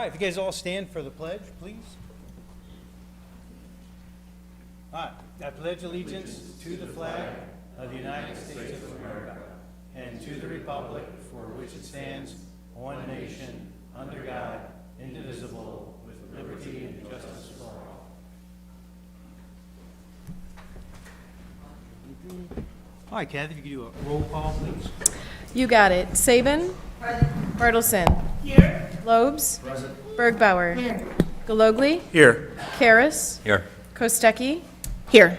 right, if you guys all stand for the pledge, please. All right, I pledge allegiance to the flag of the United States of America and to the republic for which it stands, one nation, under God, indivisible, with liberty and justice for all. All right, Kathy, if you could do a roll call, please. You got it. Saban. Present. Bartleson. Here. Lobes. Present. Bergbauer. Here. Galogli. Here. Karras. Here. Kostecki. Here.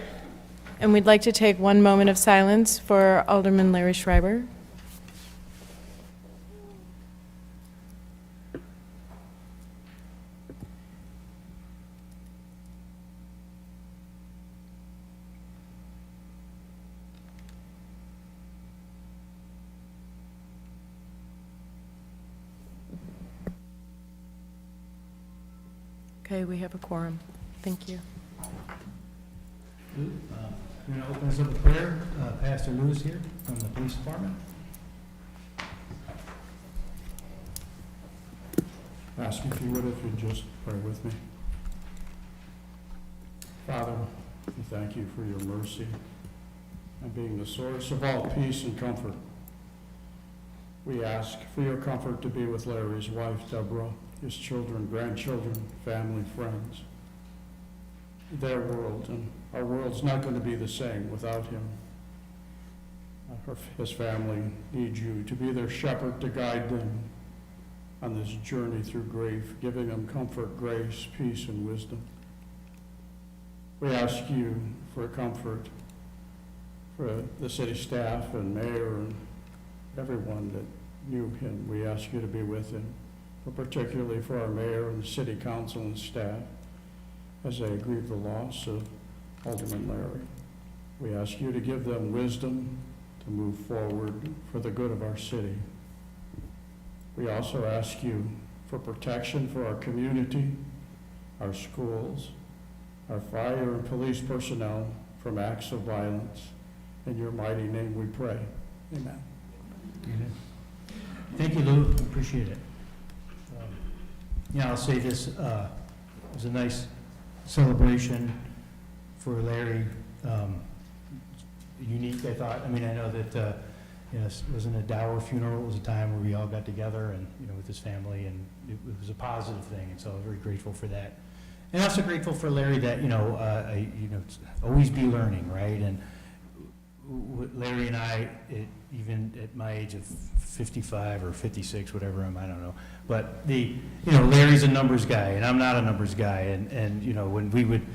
And we'd like to take 1 moment of silence for Alderman Larry Schreiber. Okay, we have a quorum. Thank you. I'm going to open us up with prayer. Pastor Lewis here from the police department. Ask if you would, if you'd just pray with me. Father, we thank you for your mercy and being the source of all peace and comfort. We ask for your comfort to be with Larry's wife, Deborah, his children, grandchildren, family, friends, their world, and our world's not going to be the same without him. His family needs you to be their shepherd, to guide them on this journey through grief, giving them comfort, grace, peace, and wisdom. We ask you for comfort for the city staff and mayor and everyone that knew him. We ask you to be with him, but particularly for our mayor and the city council and staff as they grieve the loss of Alderman Larry. We ask you to give them wisdom to move forward for the good of our city. We also ask you for protection for our community, our schools, our fire and police personnel from acts of violence. In your mighty name we pray. Amen. Amen. Thank you, Lou. Appreciate it. I'll say this, it was a nice celebration for Larry. Unique, I thought. I mean, I know that it wasn't a dour funeral. It was a time where we all got together and, with his family, and it was a positive thing. And so I'm very grateful for that. And also grateful for Larry that, always be learning, right? And Larry and I, even at my age of 55 or 56, whatever I don't know. But Larry's a numbers guy, and I'm not a numbers guy. And when we would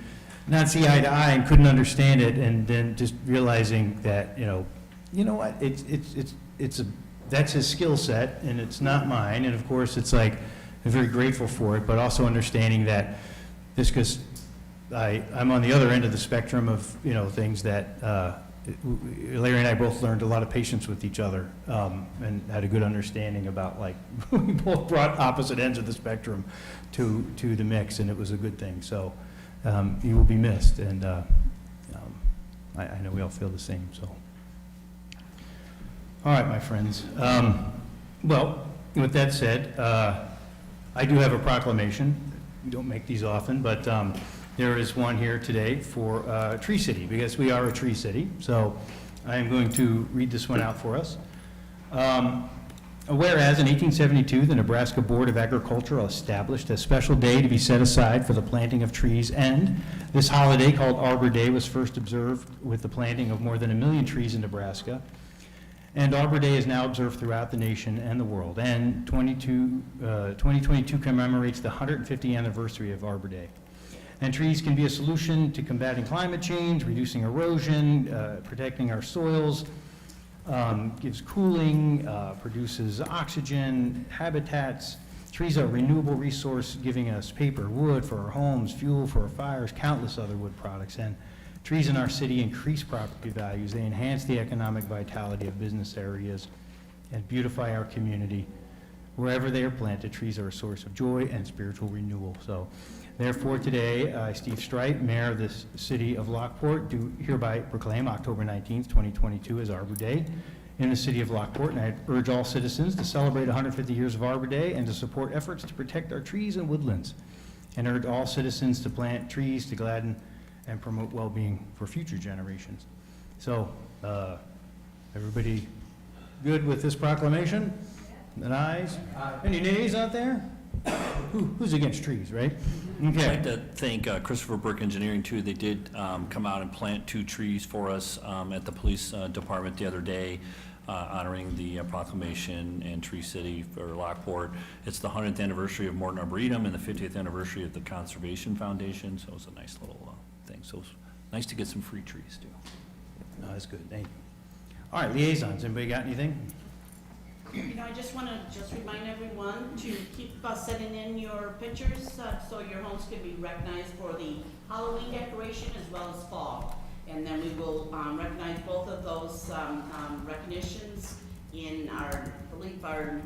not see eye to eye and couldn't understand it, and then just realizing that, what, that's his skill set, and it's not mine. And of course, it's like, I'm very grateful for it, but also understanding that this, because I'm on the other end of the spectrum of, things that, Larry and I both learned a lot of patience with each other, and had a good understanding about, we both brought opposite ends of the spectrum to the mix, and it was a good thing. So he will be missed, and I know we all feel the same. So, all right, my friends. Well, with that said, I do have a proclamation. We don't make these often, but there is one here today for Tree City, because we are a tree city. So I am going to read this one out for us. Whereas in 1872, the Nebraska Board of Agriculture established a special day to be set aside for the planting of trees, and this holiday, called Arbor Day, was first observed with the planting of more than 1 million trees in Nebraska. And Arbor Day is now observed throughout the nation and the world. And 2022 commemorates the 150th anniversary of Arbor Day. And trees can be a solution to combating climate change, reducing erosion, protecting our soils, gives cooling, produces oxygen, habitats. Trees are a renewable resource, giving us paper, wood for our homes, fuel for our fires, countless other wood products. And trees in our city increase property values. They enhance the economic vitality of business areas and beautify our community. Wherever they are planted, trees are a source of joy and spiritual renewal. So, therefore, today, I, Steve Streit, Mayor of the City of Lockport, do hereby proclaim October 19th, 2022 as Arbor Day in the city of Lockport, and I urge all citizens to celebrate 150 years of Arbor Day and to support efforts to protect our trees and woodlands, and urge all citizens to plant trees to gladden and promote well-being for future generations. So, everybody good with this proclamation? And ayes? Any nays out there? Who's against trees, right? I'd Okay. like to thank Christopher Burke Engineering, too. They did come out and plant 2 trees for us at the police department the other day, honoring the proclamation and Tree City for Lockport. It's the 100th anniversary of Morton Arboretum and the 50th anniversary of the Conservation Foundation, so it's a nice little thing. So it's nice to get some free trees, too. No, that's good, thank you. All right, liaisons, anybody got anything? You know, I just want to just remind everyone to keep sending in your pictures so your homes can be recognized for the Halloween decoration as well as fall. And then we will recognize both of those recognitions in our, I believe, our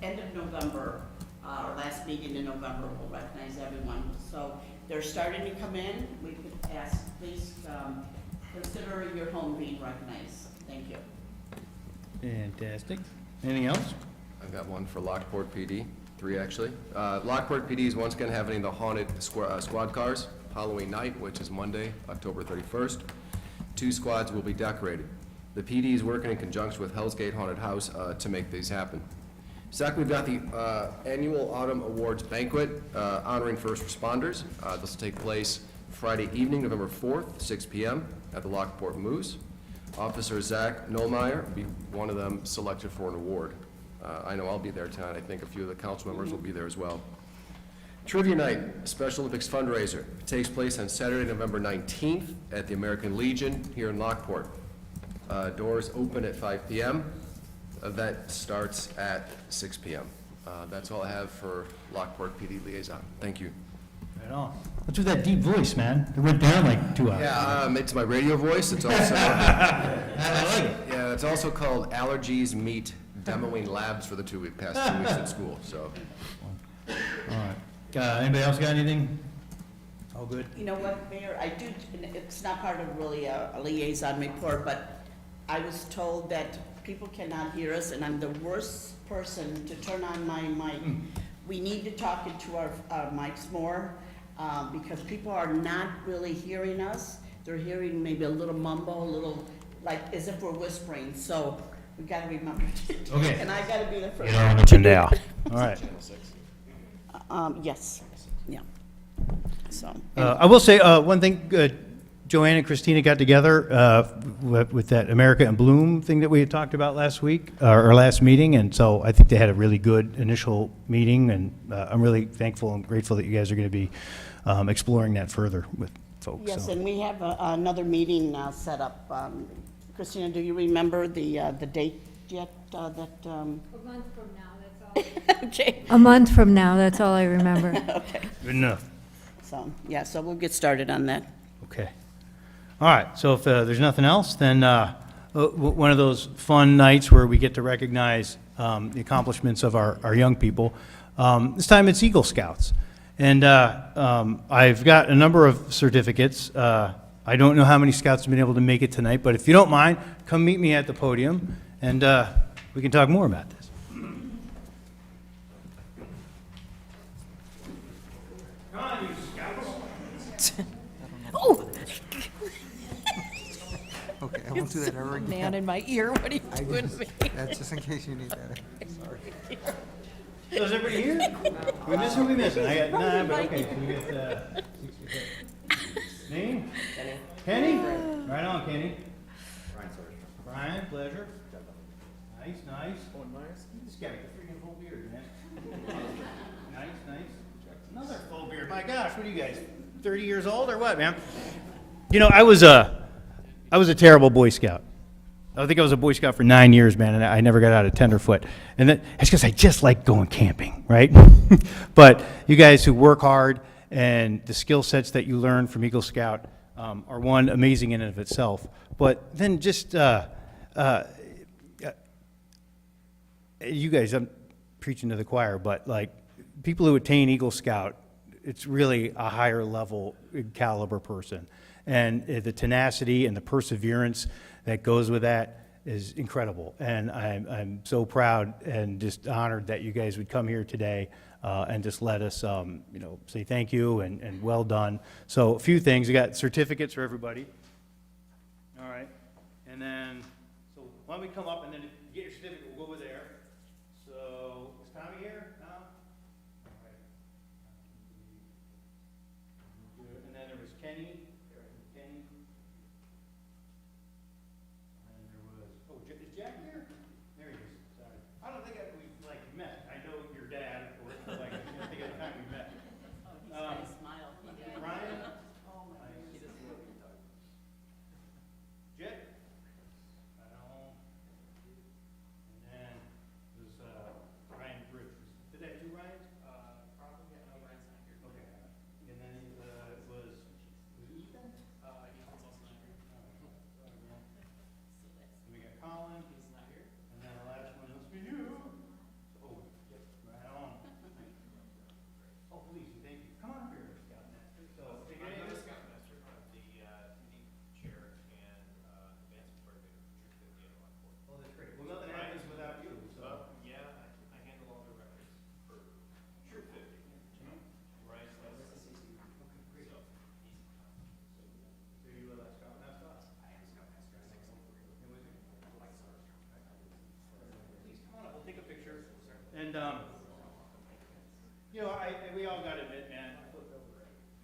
end of November, our last meeting in November, we'll recognize everyone. So they're starting to come in. We could ask, please consider your home being recognized. Thank you. Fantastic. Anything else? I've got one for Lockport PD, 3 actually. Lockport PD is once again having the haunted squad cars, Halloween night, which is Monday, October 31st. 2 squads will be decorated. The PD is working in conjunction with Hell's Gate Haunted House to make these happen. Second, we've got the annual Autumn Awards Banquet honoring first responders. This will take place Friday evening, November 4th, 6 p.m. at the Lockport Moose. Officer Zach Nolmeyer will be one of them selected for an award. I know I'll be there tonight. I think a few of the council members will be there as well. Trivia Night, Special Olympics fundraiser. It takes place on Saturday, November 19th at the American Legion here in Lockport. Doors open at 5 p.m. Event starts at 6 p.m. That's all I have for Lockport PD Liaison. Thank you. Right on. What's with that deep voice, man? It went down like 2 hours. Yeah, it's my radio voice. It's also I like it. yeah, it's also called Allergies Meet Demoing Labs for the past 2 weeks at school. So All right. Anybody else got anything? All good? You know what, Mayor, I do, and it's not part of really a liaison report, but I was told that people cannot hear us, and I'm the worst person to turn on my mic. We need to talk into our mics more, because people are not really hearing us. They're hearing maybe a little mumble, a little, like, as if we're whispering, so we gotta remember to do Okay. it. And I gotta be the first. Get on up and down. All right. Yes, yeah, so. I will say one thing. Joanne and Christina got together with that America in Bloom thing that we had talked about last week, or last meeting, and so I think they had a really good initial meeting, and I'm really thankful and grateful that you guys are going to be exploring that further with folks. Yes, so. and we have another meeting set up. Christina, do you remember the date yet? A month from now, that's all. Okay, A month from now, that's all I remember. okay. Good enough. So, yeah, so we'll get started on that. Okay. All right, so if there's nothing else, then one of those fun nights where we get to recognize the accomplishments of our young people. This time it's Eagle Scouts. And I've got a number of certificates. I don't know how many scouts have been able to make it tonight, but if you don't mind, come meet me at the podium, and we can talk more about this. Come on, you scouts. Oh, Okay, I won't do that ever again. man in my ear, what are you I doing just- to me? That's just in case you need that. So is everybody here? We miss who we missing? I got nine, but okay, so we got, name? Kenny. Right on, Kenny. Brian, pleasure. Nice, nice. This guy with a freaking full beard, man. Nice. Another full beard. My gosh, what are you guys, 30 years old or what, man? You know, I was a terrible Boy Scout. I think I was a Boy Scout for 9 years, man, and I never got out of tenderfoot. And that's because I just like going camping, right? But you guys who work hard and the skill sets that you learn from Eagle Scout are one, amazing in and of itself. But then just, you guys, I'm preaching to the choir, but like people who attain Eagle Scout, it's really a higher level caliber person. And the tenacity and the perseverance that goes with that, is incredible. And I'm so proud and just honored that you guys would come here today and just let us, say thank you and well done. So a few things. We got certificates for everybody. All right. And then, so why don't we come up and then get your certificate, we'll go over there. So is Tommy here now? All right. And then there was Kenny. Kenny. And there was, is Jack here? There he is, sorry. I don't think we've met. I know your dad, or like, I think at the time we met. He's got a smile. Ryan? Oh, my goodness. Jet? I don't. And then there's, Ryan Bridges. Did I have two Ryans? Probably, yeah, no, Ryan's not here. Okay. And then, it was Ethan? Ethan's also not here. And we got Colin. He's not here. And then the last one must be you. Oh, yep, right on. Oh, please, thank you. Come on up here, Scoutmaster. So, take it I'm away. not a Scoutmaster, I'm the committee chair and advancement coordinator for Troop 50 at Lockport. Oh, that's great. Well, nothing happens without you, so. Yeah, I handle all the records for Troop 50. Ryan's last. So, he's. So you a Scoutmaster? I am Scoutmaster. Please come on up, we'll take a picture. And, we all gotta admit, man,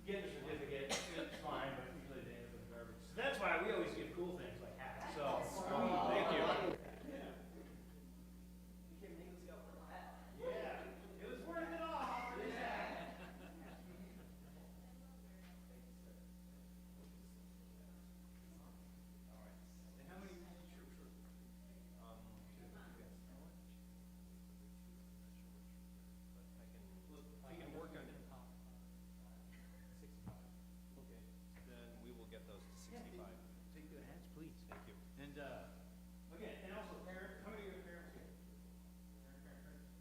getting a certificate, it's fine, but usually they end up in the garbage. So that's why we always give cool things like hats, so, thank you. Yeah, it was worth it all. Yeah. And how many troops were? We can work on it. 65. Okay. Then we will get those to 65. Take the hats, please. Thank you. And, again, and also parents, how many of your parents here?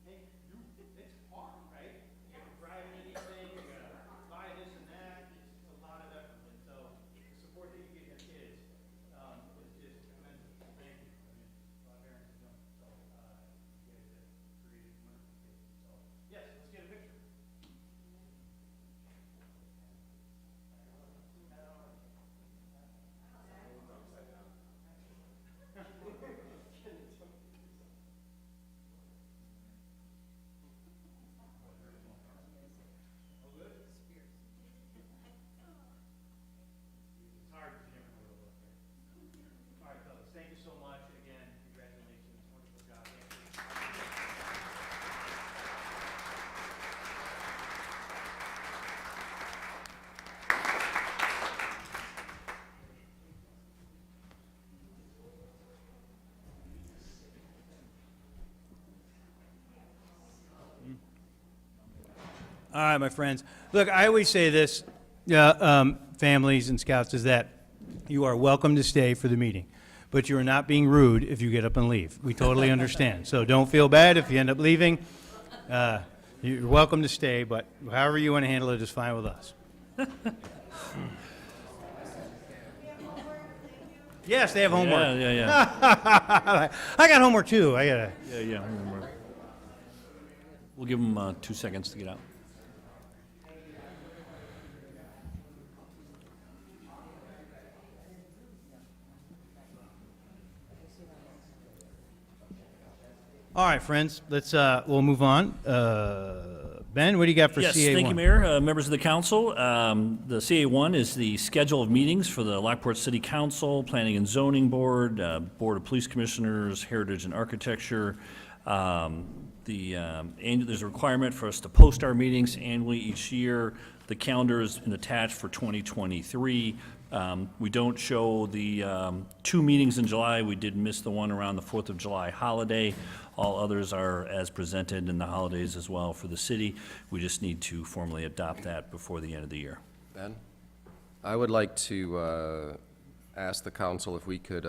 Hey, it's hard, right? You have to drive anything, you gotta buy this and that, it's a lot of effort. And so, the support that you give your kids, is just tremendous. Thank you. I mean, a lot of parents don't, so, you guys have created wonderful kids. So, yes, let's get a picture. It's hard because you never know where to look there. All right, fellas, thank you so much. Again, congratulations, wonderful job. Thank you. All right, my friends. Look, I always say this, families and scouts, is that you are welcome to stay for the meeting, but you are not being rude if you get up and leave. We totally understand. So don't feel bad if you end up leaving. You're welcome to stay, but however you want to handle it is fine with us. Yes, they have homework. Yeah. I got homework too. I gotta. Yeah, I remember. We'll give them 2 seconds to get out. All right, friends. We'll move on. Ben, what do you got for Yes, CA1? thank you, Mayor. Members of the council, the CA1 is the schedule of meetings for the Lockport City Council, Planning and Zoning Board, Board of Police Commissioners, Heritage and Architecture. There's a requirement for us to post our meetings annually each year. The calendar is attached for 2023. We don't show the 2 meetings in July. We did miss the one around the 4th of July holiday. All others are as presented in the holidays as well for the city. We just need to formally adopt that before the end of the year. Ben? I would like to ask the council if we could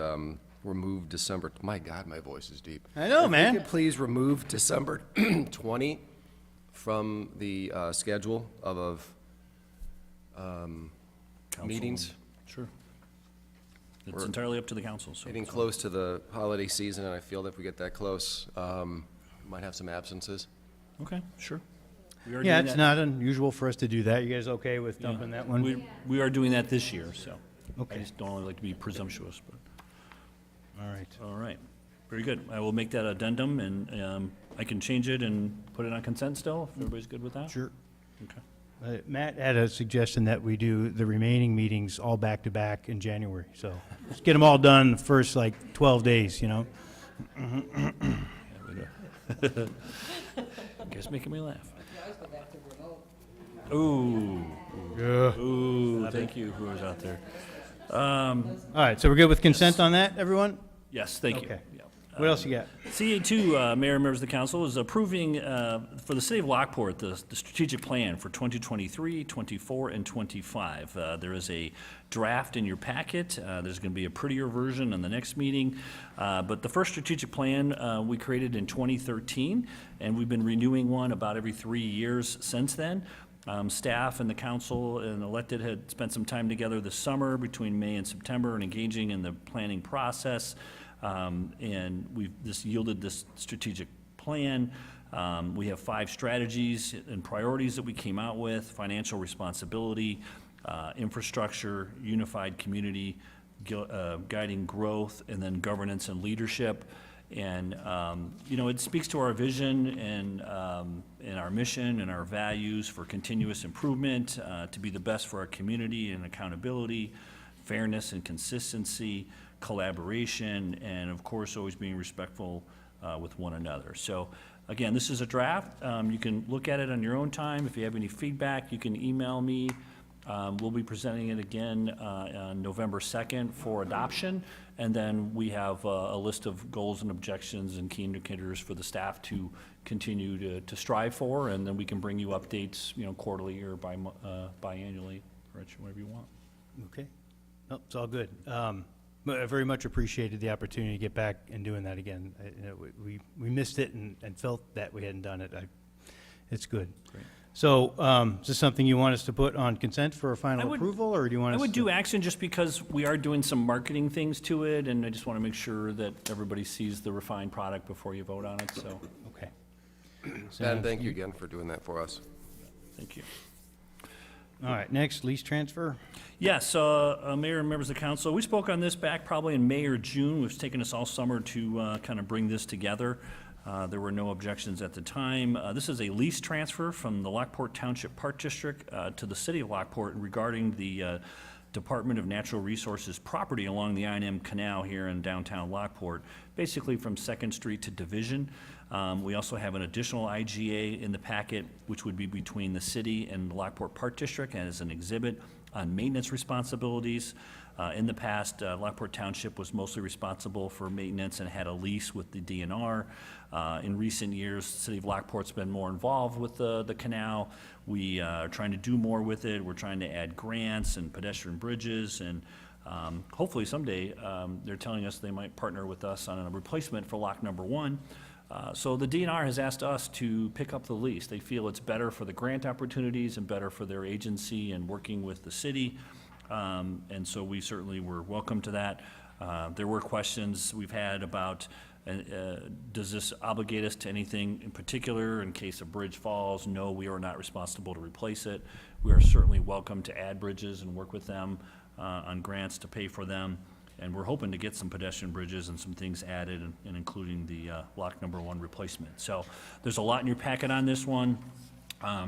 remove December, my God, my voice is deep. I know, man. If we could please remove December 20 from the schedule of meetings. Sure. It's entirely up to the council, so. Getting close to the holiday season, and I feel that if we get that close, might have some absences. Okay, sure. We are Yeah, doing it's that- not unusual for us to do that. You guys okay with yeah. dumping that one? We are doing that this year, so. I Okay. just don't like to be presumptuous, but, All right. all right. Very good. I will make that addendum, and I can change it and put it on consent still, if everybody's good with that? Sure. Okay. Matt had a suggestion that we do the remaining meetings all back-to-back in January, so let's get them all done the first, 12 days, you know? Guess making me laugh. Ooh, Yeah. ooh, thank you, whoever's out there. All right, so we're good with consent on that, everyone? Yes, thank you. Okay. Yeah. What else you got? CA2, Mayor and members of the council, is approving for the city of Lockport the strategic plan for 2023, 24, and 25. There is a draft in your packet. There's going to be a prettier version in the next meeting. But the first strategic plan we created in 2013, and we've been renewing one about every 3 years since then. Staff and the council and elected had spent some time together this summer between May and September and engaging in the planning process. And this yielded this strategic plan. We have 5 strategies and priorities that we came out with: financial responsibility, infrastructure, unified community, guiding growth, and then governance and leadership. And, it speaks to our vision and our mission and our values for continuous improvement, to be the best for our community and accountability, fairness and consistency, collaboration, and of course, always being respectful with one another. So again, this is a draft. You can look at it on your own time. If you have any feedback, you can email me. We'll be presenting it again on November 2nd for adoption. And then we have a list of goals and objections and key indicators for the staff to continue to strive for. And then we can bring you updates, quarterly or biannually, or whatever you want. Okay. Nope, it's all good. But I very much appreciated the opportunity to get back and doing that again. We missed it and felt that we hadn't done it. It's good. Great. So, is this something you want us to put on consent for a final I would- approval, or do you want I us to? would do action just because we are doing some marketing things to it, and I just want to make sure that everybody sees the refined product before you vote on it, so, Okay. Ben, thank you again for doing that for us. thank you. All right, next, lease transfer. Yes, Mayor and members of the council, we spoke on this back probably in May or June. It's taken us all summer to kind of bring this together. There were no objections at the time. This is a lease transfer from the Lockport Township Park District to the city of Lockport regarding the Department of Natural Resources property along the I&M Canal here in downtown Lockport, basically from 2nd Street to Division. We also have an additional IGA in the packet, which would be between the city and the Lockport Park District as an exhibit on maintenance responsibilities. In the past, Lockport Township was mostly responsible for maintenance and had a lease with the DNR. In recent years, the city of Lockport's been more involved with the canal. We are trying to do more with it. We're trying to add grants and pedestrian bridges, and hopefully someday, they're telling us they might partner with us on a replacement for lock number 1. So the DNR has asked us to pick up the lease. They feel it's better for the grant opportunities and better for their agency and working with the city. And so we certainly were welcome to that. There were questions we've had about, does this obligate us to anything in particular in case a bridge falls? No, we are not responsible to replace it. We are certainly welcome to add bridges and work with them on grants to pay for them. And we're hoping to get some pedestrian bridges and some things added, and including the lock number 1 replacement. So there's a lot in your packet on this one.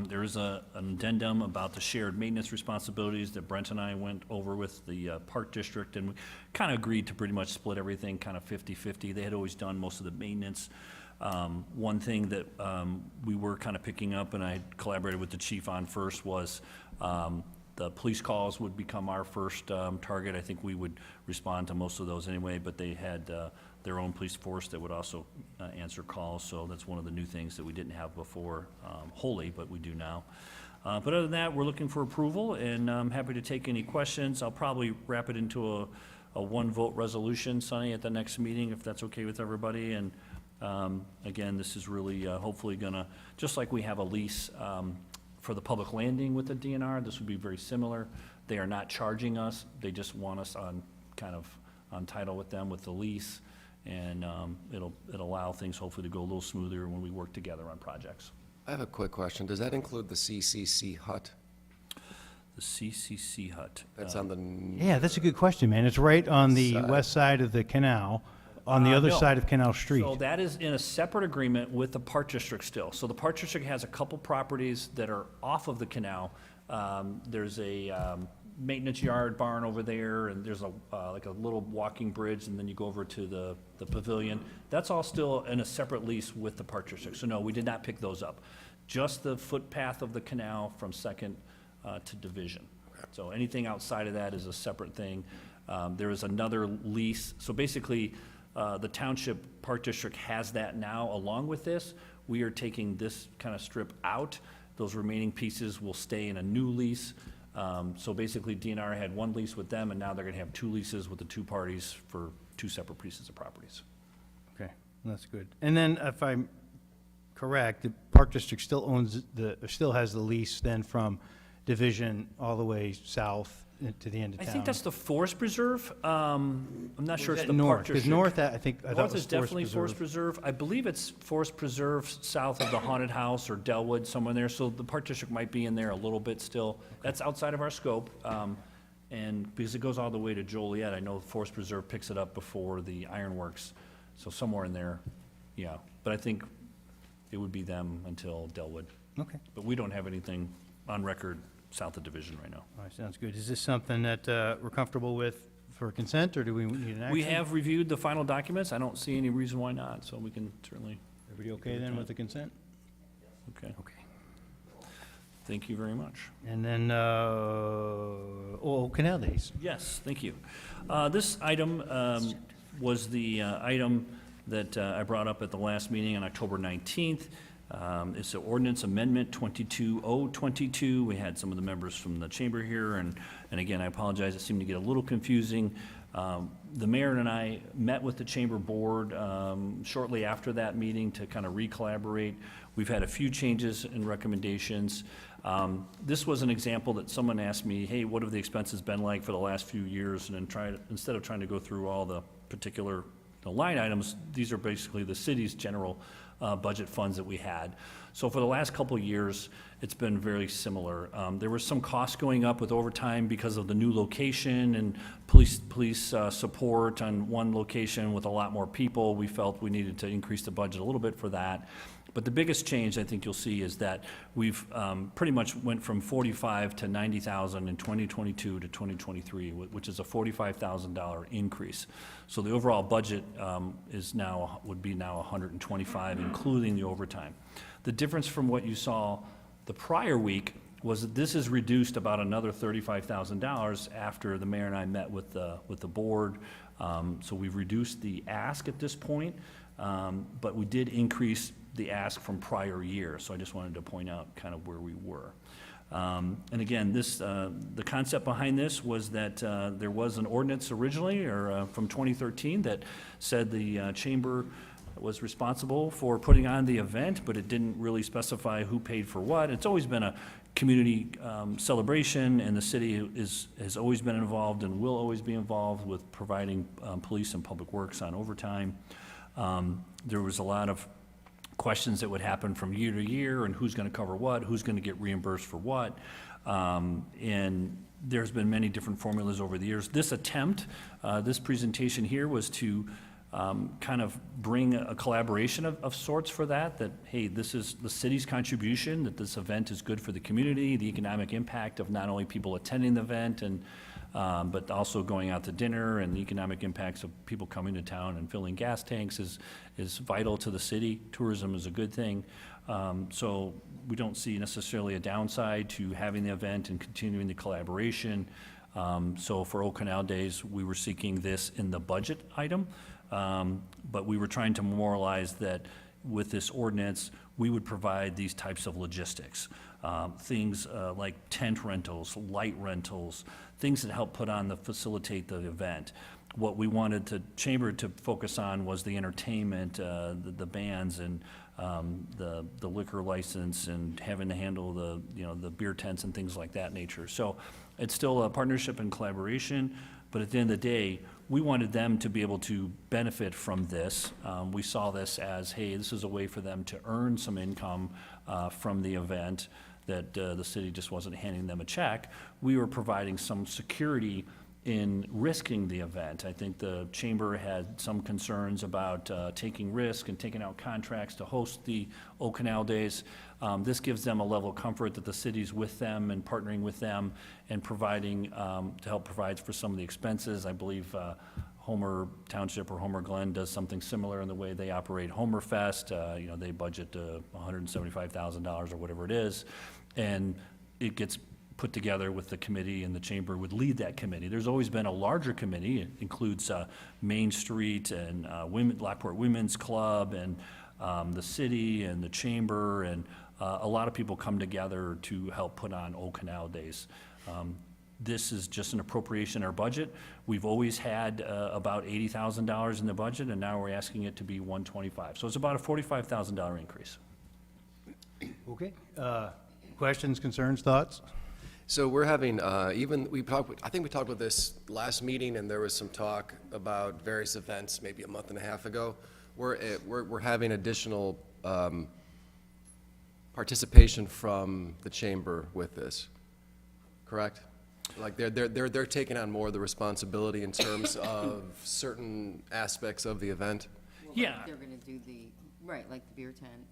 There is an addendum about the shared maintenance responsibilities that Brent and I went over with the Park District, and we kind of agreed to pretty much split everything kind of 50-50. They had always done most of the maintenance. One thing that we were kind of picking up, and I collaborated with the chief on first, was the police calls would become our first target. I think we would respond to most of those anyway, but they had their own police force that would also answer calls, so that's one of the new things that we didn't have before wholly, but we do now. But other than that, we're looking for approval, and I'm happy to take any questions. I'll probably wrap it into a 1-vote resolution, Sonny, at the next meeting, if that's okay with everybody. And again, this is really hopefully gonna, just like we have a lease for the public landing with the DNR, this would be very similar. They are not charging us, they just want us on kind of on title with them with the lease, and it'll allow things hopefully to go a little smoother when we work together on projects. I have a quick question. Does that include the CCC hut? The CCC hut. That's on the, Yeah, that's a good question, man. It's right on the Side. west side of the canal, on the other No. side of Canal Street. So that is in a separate agreement with the Park District still. So the Park District has a couple properties that are off of the canal. There's a maintenance yard barn over there, and there's like a little walking bridge, and then you go over to the pavilion. That's all still in a separate lease with the Park District. So no, we did not pick those up. Just the footpath of the canal from Second to Division. So anything outside of that is a separate thing. There is another lease. So basically, the Township Park District has that now along with this. We are taking this kind of strip out. Those remaining pieces will stay in a new lease. So basically, DNR had one lease with them, and now they're gonna have two leases with the two parties for two separate pieces of properties. Okay, that's good. And then if I'm correct, the Park District still owns still has the lease then from Division all the way south to the end of I town. think that's the Forest Preserve. I'm not sure Is it's that the Park north? Because District. north, I thought North was is definitely Forest Preserve. I believe it's Forest Preserve south of the Haunted House or Delwood, somewhere there. So the Park District might be in there a little bit still. That's outside of our scope. And because it goes all the way to Joliet, I know Forest Preserve picks it up before the Ironworks. So somewhere in there, yeah. But I think it would be them until Delwood. Okay, But we don't have anything on record south of Division right now. all right, sounds good. Is this something that we're comfortable with for consent, or do we need an action? We have reviewed the final documents. I don't see any reason why not, so we can certainly, Everybody okay then with the consent? okay. Okay. Thank you very much. And then, Canal Days. Yes, thank you. This item was the item that I brought up at the last meeting on October 19th. It's the ordinance amendment 22022. We had some of the members from the chamber here, and again, I apologize, it seemed to get a little confusing. The mayor and I met with the chamber board shortly after that meeting to kind of re-collaborate. We've had a few changes and recommendations. This was an example that someone asked me, hey, what have the expenses been like for the last few years? And then instead of trying to go through all the particular line items, these are basically the city's general budget funds that we had. So for the last couple of years, it's been very similar. There was some costs going up with overtime because of the new location and police support on one location with a lot more people. We felt we needed to increase the budget a little bit for that. But the biggest change I think you'll see is that we've pretty much went from 45 to 90,000 in 2022 to 2023, which is a $45,000 increase. So the overall budget would be now 125, including the overtime. The difference from what you saw the prior week was that this is reduced about another $35,000 after the mayor and I met with the board. So we've reduced the ask at this point, but we did increase the ask from prior year. So I just wanted to point out kind of where we were. And again, the concept behind this was that there was an ordinance originally, or from 2013, that said the chamber was responsible for putting on the event, but it didn't really specify who paid for what. It's always been a community celebration, and the city has always been involved and will always be involved with providing police and public works on overtime. There was a lot of questions that would happen from year to year, and who's going to cover what, who's going to get reimbursed for what. And there's been many different formulas over the years. This attempt, this presentation here, was to kind of bring a collaboration of sorts for that, hey, this is the city's contribution, that this event is good for the community, the economic impact of not only people attending the event, but also going out to dinner, and the economic impacts of people coming to town and filling gas tanks is vital to the city. Tourism is a good thing. So we don't see necessarily a downside to having the event and continuing the collaboration. So for Old Canal Days, we were seeking this in the budget item, but we were trying to memorialize that with this ordinance, we would provide these types of logistics. Things like tent rentals, light rentals, things that help facilitate the event. What we wanted the chamber to focus on was the entertainment, the bands, and the liquor license, and having to handle the beer tents and things like that nature. So it's still a partnership and collaboration. But at the end of the day, we wanted them to be able to benefit from this. We saw this as, hey, this is a way for them to earn some income from the event, that the city just wasn't handing them a check. We were providing some security in risking the event. I think the chamber had some concerns about taking risk and taking out contracts to host the Old Canal Days. This gives them a level of comfort that the city's with them and partnering with them and providing, to help provide for some of the expenses. I believe Homer Township or Homer Glen does something similar in the way they operate Homer Fest. You know, they budget $175,000 or whatever it is, and it gets put together with the committee, and the chamber would lead that committee. There's always been a larger committee. It includes Main Street and Lockport Women's Club and the city and the chamber, and a lot of people come together to help put on Old Canal Days. This is just an appropriation in our budget. We've always had about $80,000 in the budget, and now we're asking it to be $125,000. So it's about a $45,000 increase. Okay. Questions, concerns, thoughts? So we're having, I think we talked about this last meeting, and there was some talk about various events maybe a month and a half ago. We're having additional participation from the chamber with this, correct? Like they're taking on more of the responsibility in terms of certain aspects of the event. Yeah. They're gonna do the, right, like the beer tent.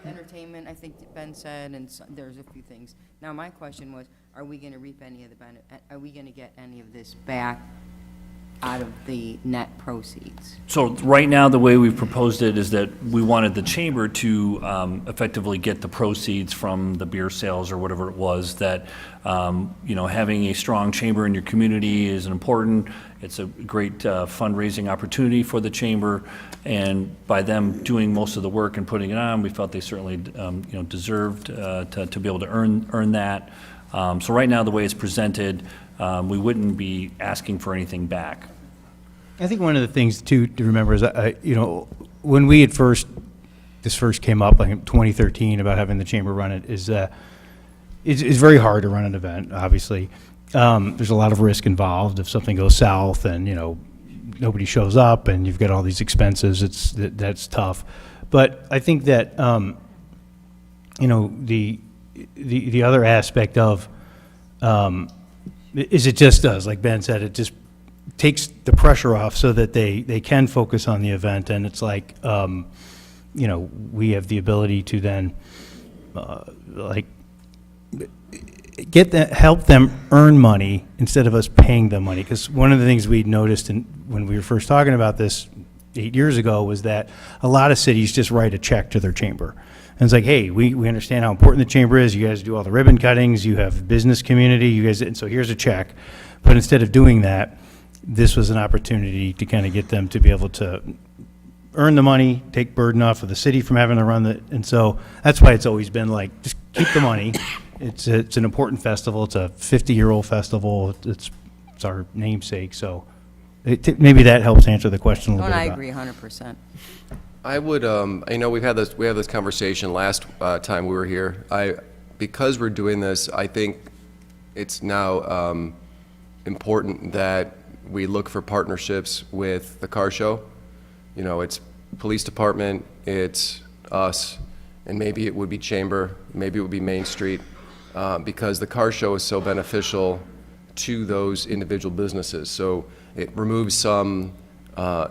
Entertainment, I think Ben said, and there's a few things. Now, my question was, are we gonna reap any of the are we gonna get any of this back out of the net proceeds? So right now, the way we've proposed it is that we wanted the chamber to effectively get the proceeds from the beer sales or whatever it was, that, you know, having a strong chamber in your community is important. It's a great fundraising opportunity for the chamber, and by them doing most of the work and putting it on, we felt they certainly, you know, deserved to be able to earn that. So right now, the way it's presented, we wouldn't be asking for anything back. I think one of the things too to remember is, you know, when we had this first came up, like in 2013, about having the chamber run it, is it's very hard to run an event, obviously. There's a lot of risk involved. If something goes south and, you know, nobody shows up and you've got all these expenses, that's tough. But I think that, you know, the other aspect of, is it just does, like Ben said, it just takes the pressure off so that they can focus on the event. And it's like, you know, we have the ability to then, like, help them earn money instead of us paying them money. Because one of the things we noticed when we were first talking about this 8 years ago was that a lot of cities just write a check to their chamber. And it's like, hey, we understand how important the chamber is. You guys do all the ribbon cuttings. You have business community. You guys, and so here's a check. But instead of doing that, this was an opportunity to kind of get them to be able to earn the money, take burden off of the city from having to run the. And so that's why it's always been like, just keep the money. It's an important festival. It's a 50-year-old festival. It's our namesake. So maybe that helps answer the question a little bit. I agree 100%. I would, I know we had this conversation last time we were here. Because we're doing this, I think it's now important that we look for partnerships with the car show. You know, it's police department, it's us, and maybe it would be chamber, maybe it would be Main Street, because the car show is so beneficial to those individual businesses. So it removes some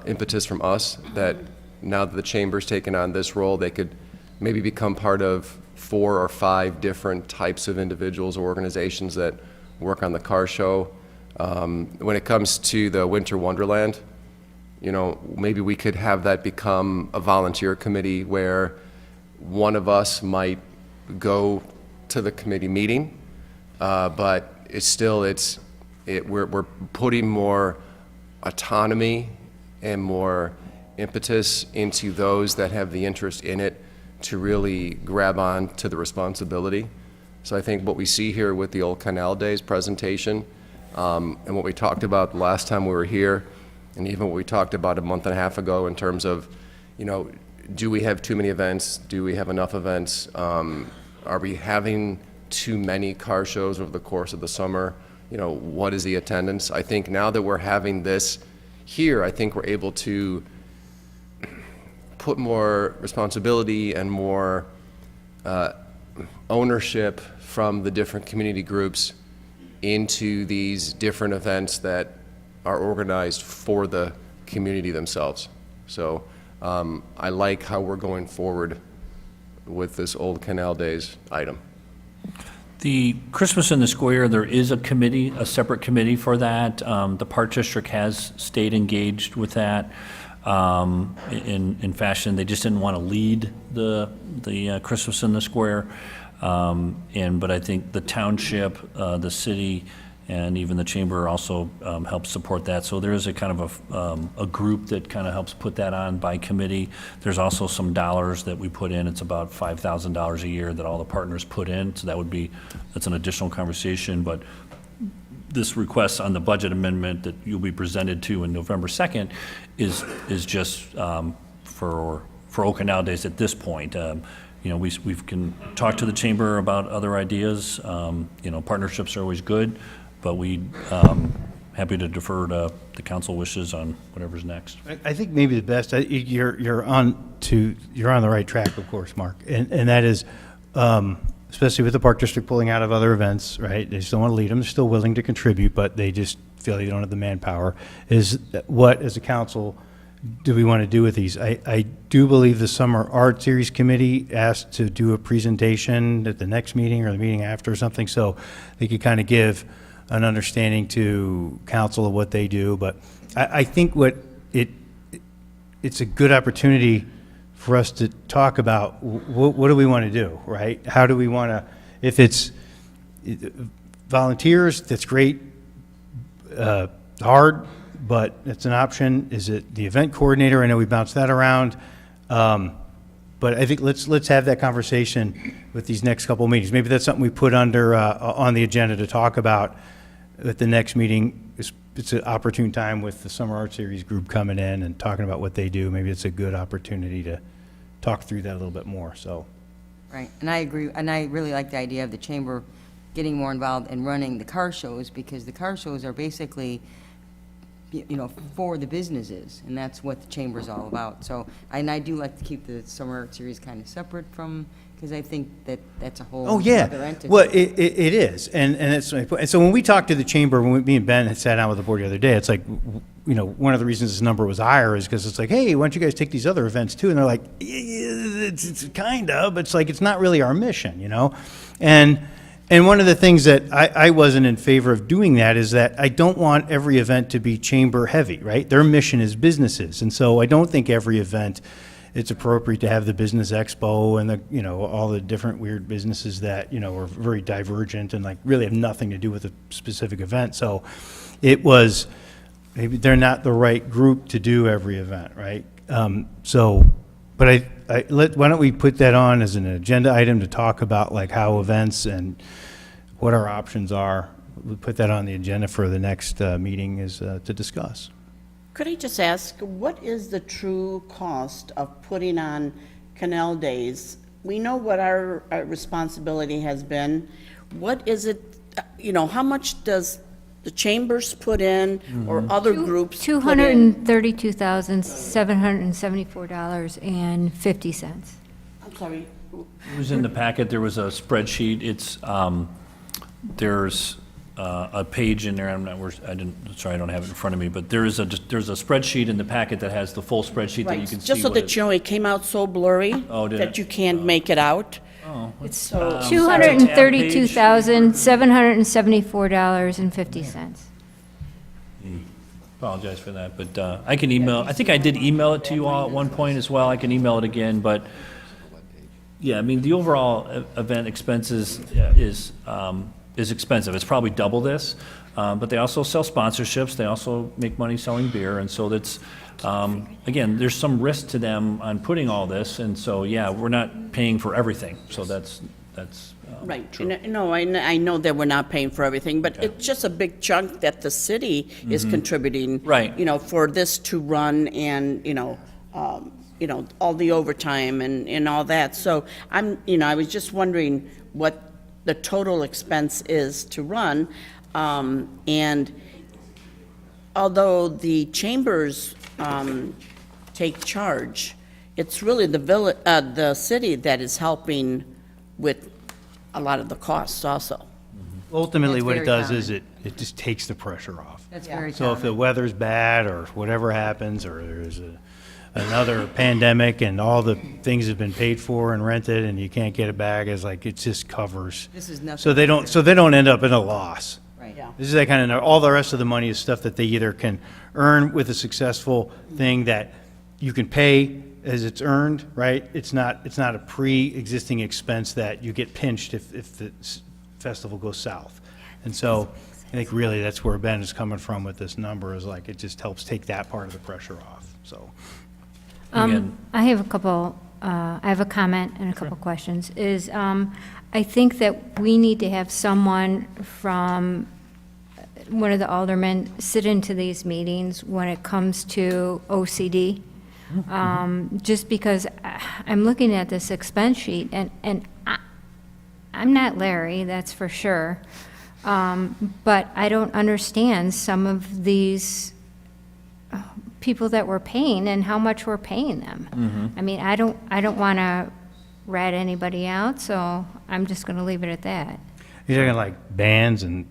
impetus from us that now that the chamber's taken on this role, they could maybe become part of 4 or 5 different types of individuals or organizations that work on the car show. When it comes to the Winter Wonderland, you know, maybe we could have that become a volunteer committee where one of us might go to the committee meeting, but we're putting more autonomy and more impetus into those that have the interest in it to really grab on to the responsibility. So I think what we see here with the Old Canal Days presentation, and what we talked about the last time we were here, and even what we talked about a month and a half ago in terms of, you know, do we have too many events? Do we have enough events? Are we having too many car shows over the course of the summer? what is the attendance? I think now that we're having this here, I think we're able to put more responsibility and more ownership from the different community groups into these different events that are organized for the community themselves. So I like how we're going forward with this Old Canal Days item. The Christmas in the Square, there is a committee, a separate committee for that. The Park District has stayed engaged with that in fashion. They just didn't want to lead the Christmas in the Square. But I think the township, the city, and even the chamber also helps support that. So there is a kind of a group that kind of helps put that on by committee. There's also some dollars that we put in. It's about $5,000 a year that all the partners put in. So that's an additional conversation. But this request on the budget amendment that you'll be presented to in November 2nd is just for Old Canal Days at this point. We can talk to the chamber about other ideas. Partnerships are always good, but we happy to defer to the council wishes on whatever's next. I think maybe the best, you're on the right track, of course, Mark, and that is, especially with the Park District pulling out of other events, right? They still want to lead them, they're still willing to contribute, but they just feel they don't have the manpower. Is what, as a council, do we want to do with these? I do believe the Summer Art Series Committee asked to do a presentation at the next meeting or the meeting after or something, so they could kind of give an understanding to council of what they do. But I think it's a good opportunity for us to talk about what do we want to do, right? How do we want to, if it's volunteers, that's great, hard, but it's an option. Is it the event coordinator? I know we bounced that around. But I think let's have that conversation with these next couple of meetings. Maybe that's something we put under on the agenda to talk about at the next meeting. It's an opportune time with the Summer Art Series group coming in and talking about what they do. Maybe it's a good opportunity to talk through that a little bit more. So, Right, and I agree, and I really like the idea of the chamber getting more involved in running the car shows, because the car shows are basically, for the businesses, and that's what the chamber's all about. So, and I do like to keep the Summer Art Series kind of separate from, because I think that's a whole oh yeah, other entity. well it is, and that's my point. And so when we talked to the chamber, when me and Ben had sat down with the board the other day, it's like, one of the reasons this number was higher is because it's like, hey, why don't you guys take these other events too? And they're like, it's kind of, but it's like it's not really our mission, And one of the things that I wasn't in favor of doing that is that I don't want every event to be chamber heavy, right? Their mission is businesses, and so I don't think every event it's appropriate to have the business expo and the all the different weird businesses that are very divergent and like really have nothing to do with a specific event. So it was maybe they're not the right group to do every event, right? But why don't we put that on as an agenda item to talk about like how events and what our options are. We'll put that on the agenda for the next meeting is to discuss. Could I just ask, what is the true cost of putting on Canal Days? We know what our responsibility has been. What is it, how much does the chambers put in or other groups put in? $232,774.50. I'm sorry. It was in the packet. There was a spreadsheet. It's there's a page in there. I don't have it in front of me, but there's a spreadsheet in the packet that has the full spreadsheet that you Right, can see. just so that it came out so blurry Oh, did that it? you can't make it out. Oh, It's so, $232,774.50. apologize for that, but I can email. I think I did email it to you all at one point as well. I can email it again, but yeah, I mean the overall event expenses is expensive. It's probably double this, but they also sell sponsorships. They also make money selling beer, and so that's again, there's some risk to them on putting all this, and so yeah, we're not paying for everything. So that's right. true. No, I know that we're not paying for everything, but it's just a big chunk that the city is contributing. Right. For this to run and, all the overtime and all that. So I was just wondering what the total expense is to run. And although the chambers take charge, it's really the city that is helping with a lot of the costs also. Ultimately, That's what it very does is common. it just takes the pressure off. That's very So if the common. weather's bad or whatever happens, or there's another pandemic and all the things have been paid for and rented and you can't get it back, it's like, it just covers. This is nothing. So they don't end up in a loss. Right. Yeah. This is that kind of, all the rest of the money is stuff that they either can earn with a successful thing that you can pay as it's earned, right? It's not a pre-existing expense that you get pinched if the festival goes south. And so I think really that's where Ben is coming from with this number, is like, it just helps take that part of the pressure off, so. Again- I have a couple, I have a comment and a couple questions. I think that we need to have someone from one of the aldermen sit into these meetings when it comes to OCD. Just because I'm looking at this expense sheet, and I'm not Larry, that's for sure. But I don't understand some of these people that we're paying and how much we're paying them. I mean, I don't want to rat anybody out, so I'm just going to leave it at that. You're talking like bands and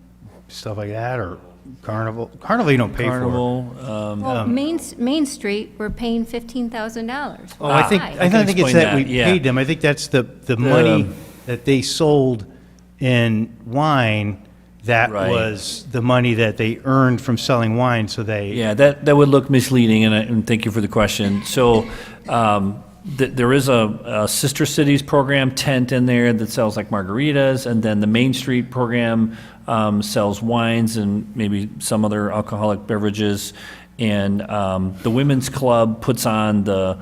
stuff like that, or carnival? Carnival you don't pay for. Carnival, Well, Main Street, we're paying $15,000. Oh, I think Why? I can it's explain that we that, yeah. paid them. I think that's the money that they sold in wine, that Right. was the money that they earned from selling wine, so they. Yeah, that would look misleading, and thank you for the question. So, there is a Sister Cities program tent in there that sells like margaritas, and then the Main Street program sells wines and maybe some other alcoholic beverages. And the Women's Club puts on the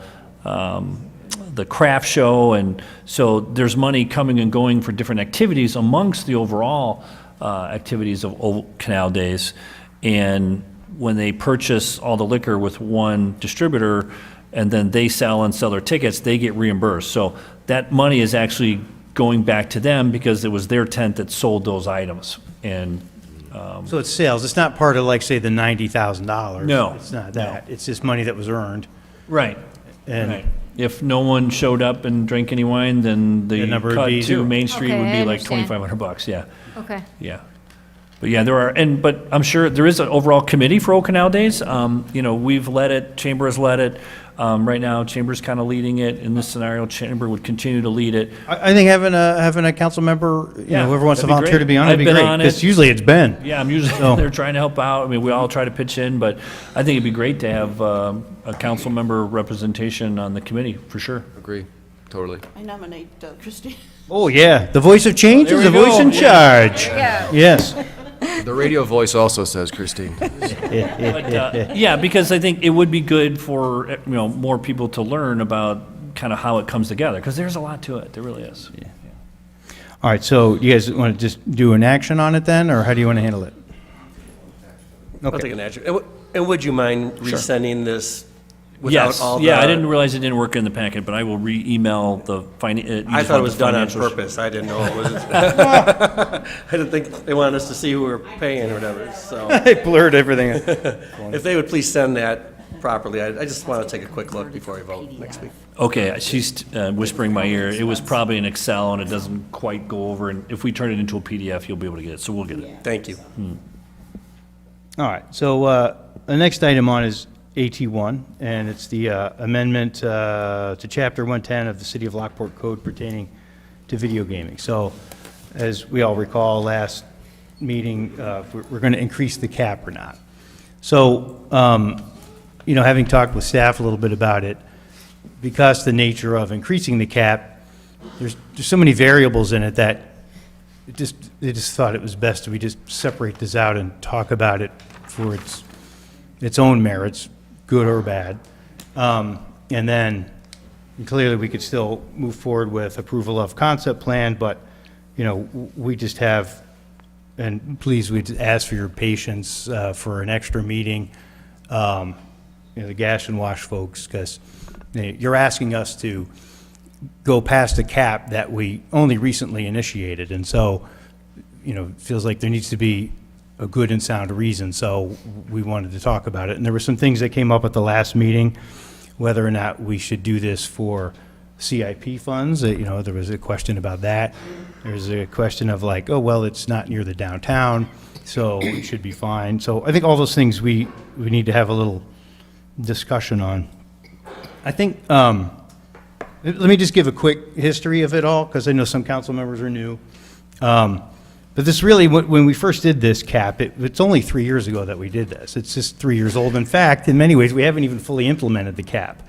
craft show, and so there's money coming and going for different activities amongst the overall activities of Old Canal Days. And when they purchase all the liquor with one distributor, and then they sell their tickets, they get reimbursed. So that money is actually going back to them because it was their tent that sold those items. And So it's sales. It's not part of, like, say, the $90,000. No, It's not that. It's just money that was earned. right, And right. If no one showed up and drank any wine, then the The number would cut be to zero. Main Street Okay, would I be like understand. $2,500. Yeah. Okay. Yeah. But yeah, but I'm sure there is an overall committee for Old Canal Days. We've led it, Chamber has led it. Right now, Chamber's kind of leading it. In this scenario, Chamber would continue to lead it. I think having a council member, Yeah, whoever wants to that'd be volunteer to be on it would great. be I've been great. on it. Because usually it's Ben. Yeah, I'm usually So- there trying to help out. I mean, we all try to pitch in, but I think it'd be great to have a council member representation on the committee, for sure. Agree, totally. I nominate Christine. Oh, yeah. The voice of change There is we the voice go. in charge. Yes. The radio voice also says Christine. But, yeah, because I think it would be good for, more people to learn about kind of how it comes together, because there's a lot to it. There really is. All right, so you guys want to just do an action on it then, or how do you want to handle it? I'll take an action. And would you mind resending this without Yes, all the? yeah, I didn't realize it didn't work in the packet, but I will re-email the I thought it was done on purpose. I didn't know it was. I didn't think they wanted us to see who we were paying or whatever, so. I blurred everything. If they would please send that properly, I just want to take a quick look before we vote next week. Okay, she's whispering in my ear. It was probably in Excel, and it doesn't quite go over, and if we turn it into a PDF, you'll be able to get it, so we'll get it. Thank you. All right, so the next item on is AT1, and it's the amendment to Chapter 110 of the City of Lockport Code pertaining to video gaming. So, as we all recall, last meeting, we're going to increase the cap or not. So, having talked with staff a little bit about it, because the nature of increasing the cap, there's so many variables in it that they just thought it was best if we just separate this out and talk about it for its own merits, good or bad. And then clearly we could still move forward with approval of concept plan, but, we just have, and please, we'd ask for your patience for an extra meeting, the Gas and Wash folks, because you're asking us to go past a cap that we only recently initiated. And so, it feels like there needs to be a good and sound reason, so we wanted to talk about it. And there were some things that came up at the last meeting, whether or not we should do this for CIP funds. There was a question about that. There's a question of like, oh, well, it's not near the downtown, so it should be fine. So I think all those things we need to have a little discussion on. I think, let me just give a quick history of it all, because I know some council members are new. But this really, when we first did this cap, it's only 3 years ago that we did this. It's just 3 years old. In fact, in many ways, we haven't even fully implemented the cap.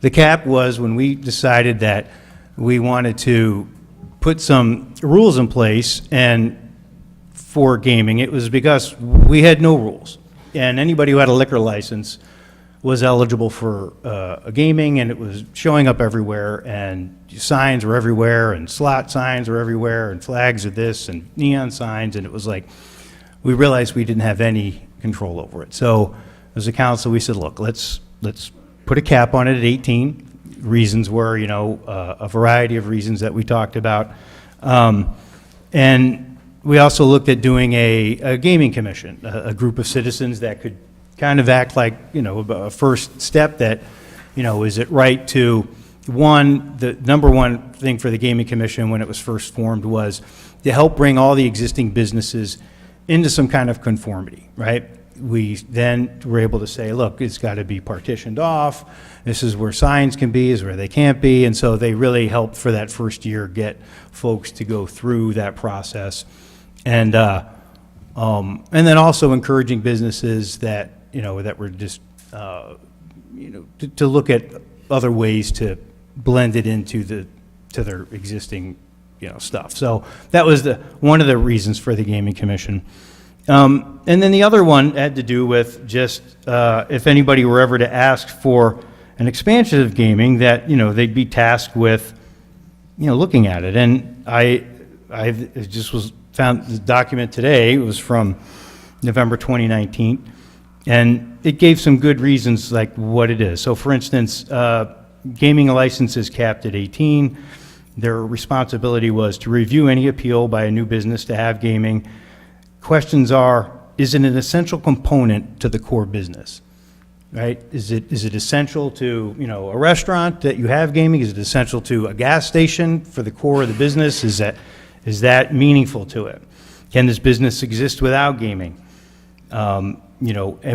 The cap was when we decided that we wanted to put some rules in place, and for gaming, it was because we had no rules. And anybody who had a liquor license was eligible for a gaming, and it was showing up everywhere, and signs were everywhere, and slot signs were everywhere, and flags of this, and neon signs, and it was like, we realized we didn't have any control over it. So as a council, we said, look, let's put a cap on it at 18. Reasons were, a variety of reasons that we talked about. And we also looked at doing a gaming commission, a group of citizens that could kind of act like, a first step that, is it right to, the number one thing for the Gaming Commission when it was first formed was to help bring all the existing businesses into some kind of conformity, right? We then were able to say, look, it's got to be partitioned off. This is where signs can be, is where they can't be. And so they really helped for that first year get folks to go through that process. And then also encouraging businesses that, that were just, to look at other ways to blend it into to their existing, stuff. So that was one of the reasons for the Gaming Commission. And then the other one had to do with just if anybody were ever to ask for an expansion of gaming, that they'd be tasked with looking at it. And I just found the document today. It was from November 2019, and it gave some good reasons like what it is. So for instance, gaming license is capped at 18. Their responsibility was to review any appeal by a new business to have gaming. Questions are, is it an essential component to the core business, right? Is it essential to, a restaurant that you have gaming? Is it essential to a gas station for the core of the business? Is that meaningful to it? Can this business exist without gaming? And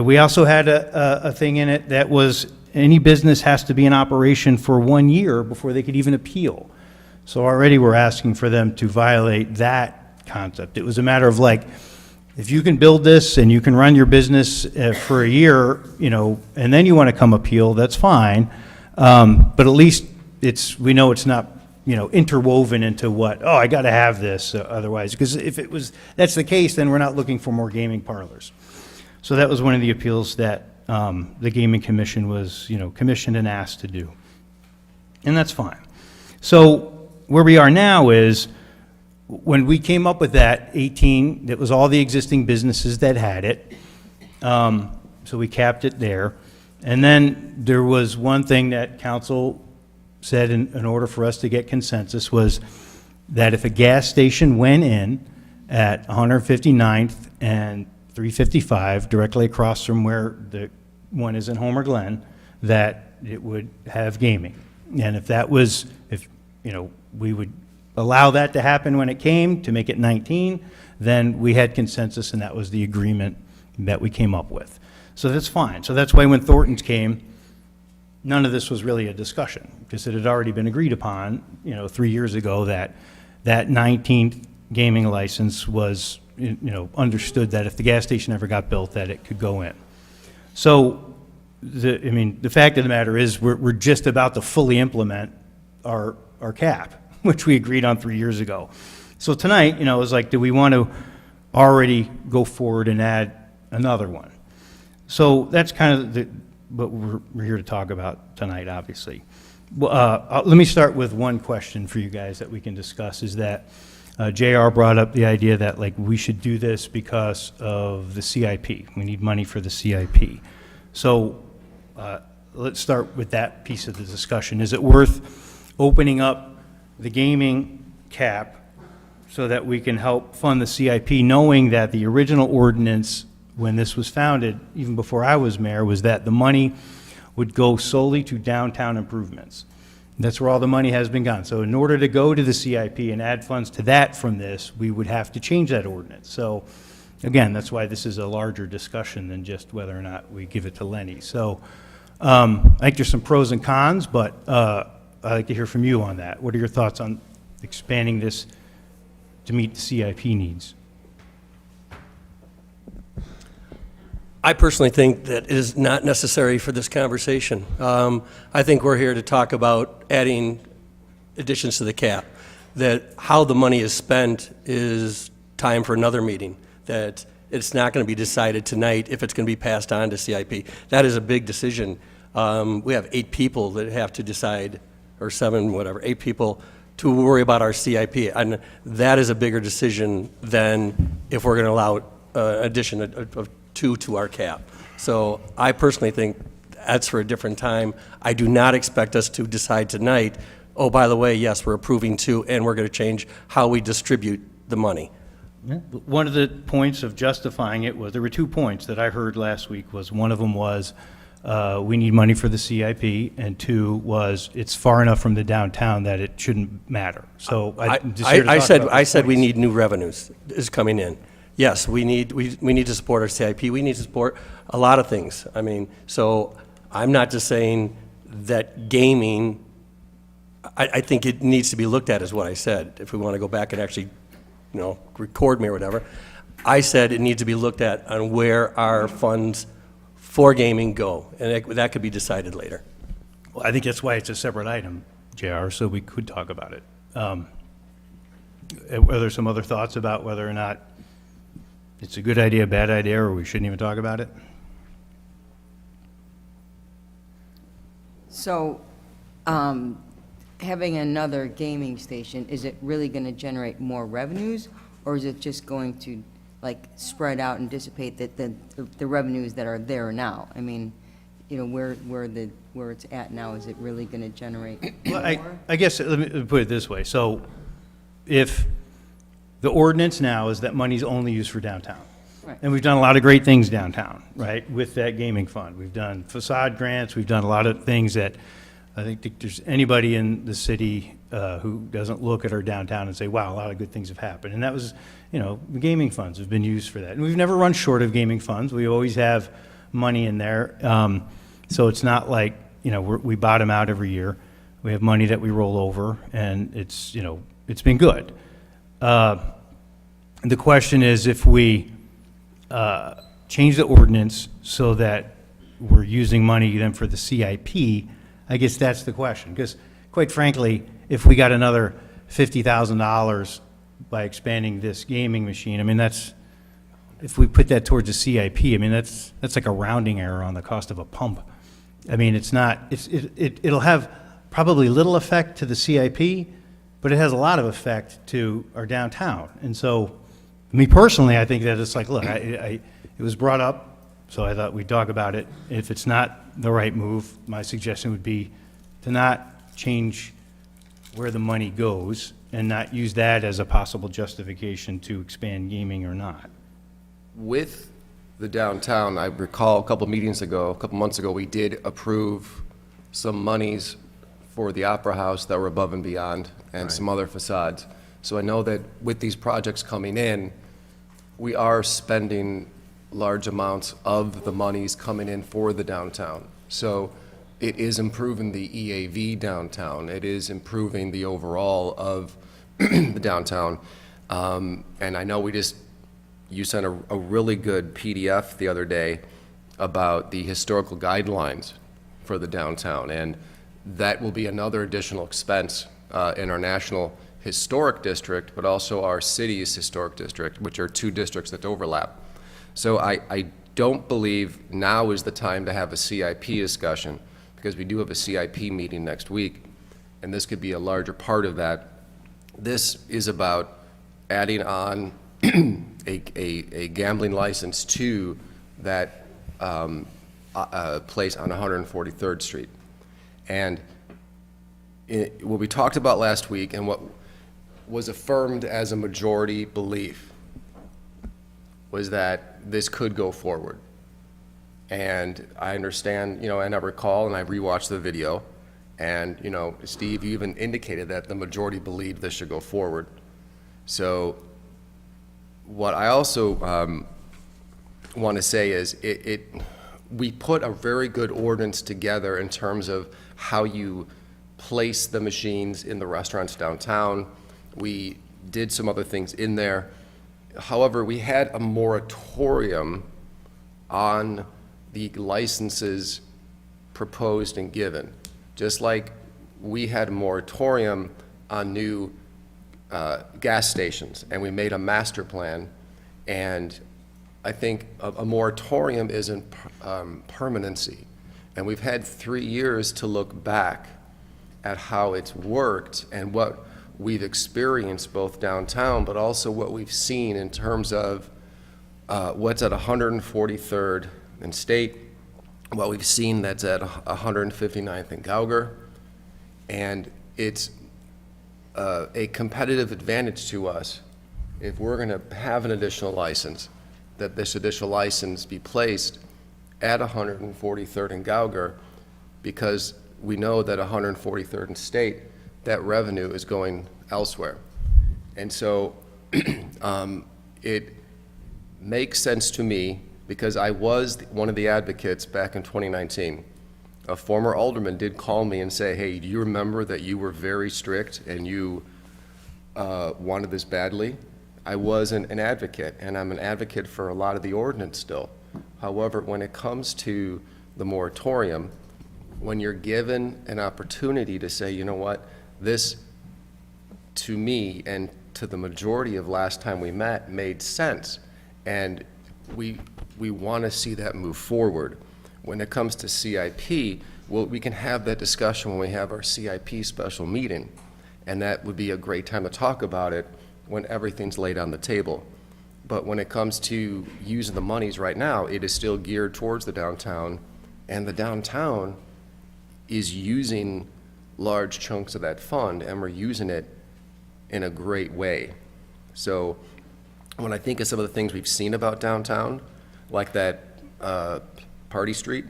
we also had a thing in it that was any business has to be in operation for 1 year before they could even appeal. So already we're asking for them to violate that concept. It was a matter of like, if you can build this and you can run your business for a year, and then you want to come appeal, that's fine. But at least we know it's not, interwoven into what, I got to have this otherwise. Because if that's the case, then we're not looking for more gaming parlors. So that was one of the appeals that the Gaming Commission was, commissioned and asked to do. And that's fine. So where we are now is, when we came up with that 18, that was all the existing businesses that had it. So we capped it there. And then there was one thing that council said in order for us to get consensus was that if a gas station went in at 159th and 355, directly across from where the one is in Homer Glen, that it would have gaming. And if we would allow that to happen when it came, to make it 19, then we had consensus, and that was the agreement that we came up with. So that's fine. So that's why when Thornton's came, none of this was really a discussion, because it had already been agreed upon, 3 years ago, that 19th gaming license was, understood that if the gas station ever got built, that it could go in. So, the fact of the matter is, we're just about to fully implement our cap, which we agreed on 3 years ago. So tonight, it was like, do we want to already go forward and add another one? So that's kind of what we're here to talk about tonight, obviously. Let me start with one question for you guys that we can discuss, is that JR brought up the idea that we should do this because of the CIP. We need money for the CIP. So let's start with that piece of the discussion. Is it worth opening up the gaming cap so that we can help fund the CIP, knowing that the original ordinance, when this was founded, even before I was mayor, was that the money would go solely to downtown improvements. That's where all the money has been gone. So in order to go to the CIP and add funds to that from this, we would have to change that ordinance. So again, that's why this is a larger discussion than just whether or not we give it to Lenny. So I think there's some pros and cons, but I'd like to hear from you on that. What are your thoughts on expanding this to meet the CIP needs? I personally think that it is not necessary for this conversation. I think we're here to talk about adding additions to the cap, that how the money is spent is time for another meeting, that it's not going to be decided tonight if it's going to be passed on to CIP. That is a big decision. We have 8 people that have to decide, or 7, whatever, 8 people to worry about our CIP, and that is a bigger decision than if we're going to allow addition of 2 to our cap. So I personally think that's for a different time. I do not expect us to decide tonight, oh, by the way, yes, we're approving 2, and we're going to change how we distribute the money. Yeah. One of the points of justifying it was, there were 2 points that I heard last week, was one of them was we need money for the CIP, and 2 was it's far enough from the downtown that it shouldn't matter. So I said we need new revenues is coming in. Yes, we need to support our CIP. We need to support a lot of things. I mean, so I'm not just saying that gaming, I think it needs to be looked at, is what I said. If we want to go back and actually, record me or whatever, I said it needs to be looked at on where our funds for gaming go, and that could be decided later. Well, I think that's why it's a separate item, JR, so we could talk about it. Are there some other thoughts about whether or not it's a good idea, bad idea, or we shouldn't even talk about it? So, having another gaming station, is it really going to generate more revenues, or is it just going to, spread out and dissipate the revenues that are there now? I mean, where it's at now, is it really going to generate Well, more? I guess, let me put it this way. So if the ordinance now is that money's only used for downtown. Right. And we've done a lot of great things downtown, right, with that gaming fund. We've done facade grants, we've done a lot of things that I think there's anybody in the city who doesn't look at our downtown and say, wow, a lot of good things have happened. And that was, the gaming funds have been used for that. And we've never run short of gaming funds. We always have money in there. So it's not like, we bottom out every year. We have money that we roll over, and it's been good. The question is, if we change the ordinance so that we're using money then for the CIP, I guess that's the question. Because quite frankly, if we got another $50,000 by expanding this gaming machine, I mean, if we put that towards the CIP, I mean, that's like a rounding error on the cost of a pump. I mean, it'll have probably little effect to the CIP, but it has a lot of effect to our downtown. And so, me personally, I think that it's like, look, it was brought up, so I thought we'd talk about it. If it's not the right move, my suggestion would be to not change where the money goes and not use that as a possible justification to expand gaming or not. With the downtown, I recall a couple months ago, we did approve some monies for the Opera House that were above and beyond, and some other facades. So I know that with these projects coming in, we are spending large amounts of the monies coming in for the downtown. So it is improving the EAV downtown. It is improving the overall of the downtown. And I know you sent a really good PDF the other day about the historical guidelines for the downtown. And that will be another additional expense in our national historic district, but also our city's historic district, which are 2 districts that overlap. So I don't believe now is the time to have a CIP discussion, because we do have a CIP meeting next week, and this could be a larger part of that. This is about adding on a gambling license to that place on 143rd Street. And what we talked about last week, and what was affirmed as a majority belief was that this could go forward. And I understand, and I recall, and I rewatched the video, and, Steve, you even indicated that the majority believed this should go forward. So what I also want to say is we put a very good ordinance together in terms of how you place the machines in the restaurants downtown. We did some other things in there. However, we had a moratorium on the licenses proposed and given, just like we had a moratorium on new gas stations, and we made a master plan. And I think a moratorium isn't permanency. And we've had 3 years to look back at how it's worked and what we've experienced both downtown, but also what we've seen in terms of what's at 143rd and State, what we've seen that's at 159th and Gauger. And it's a competitive advantage to us if we're going to have an additional license, that this additional license be placed at 143rd and Gauger, because we know that 143rd and State, that revenue is going elsewhere. And so it makes sense to me, because I was one of the advocates back in 2019. A former alderman did call me and say, hey, do you remember that you were very strict and you wanted this badly? I was an advocate, and I'm an advocate for a lot of the ordinance still. However, when it comes to the moratorium, when you're given an opportunity to say, you know what, this, to me and to the majority of last time we met, made sense, and we want to see that move forward. When it comes to CIP, well, we can have that discussion when we have our CIP special meeting, and that would be a great time to talk about it when everything's laid on the table. But when it comes to using the monies right now, it is still geared towards the downtown, and the downtown is using large chunks of that fund, and we're using it in a great way. So when I think of some of the things we've seen about downtown, like that Party Street,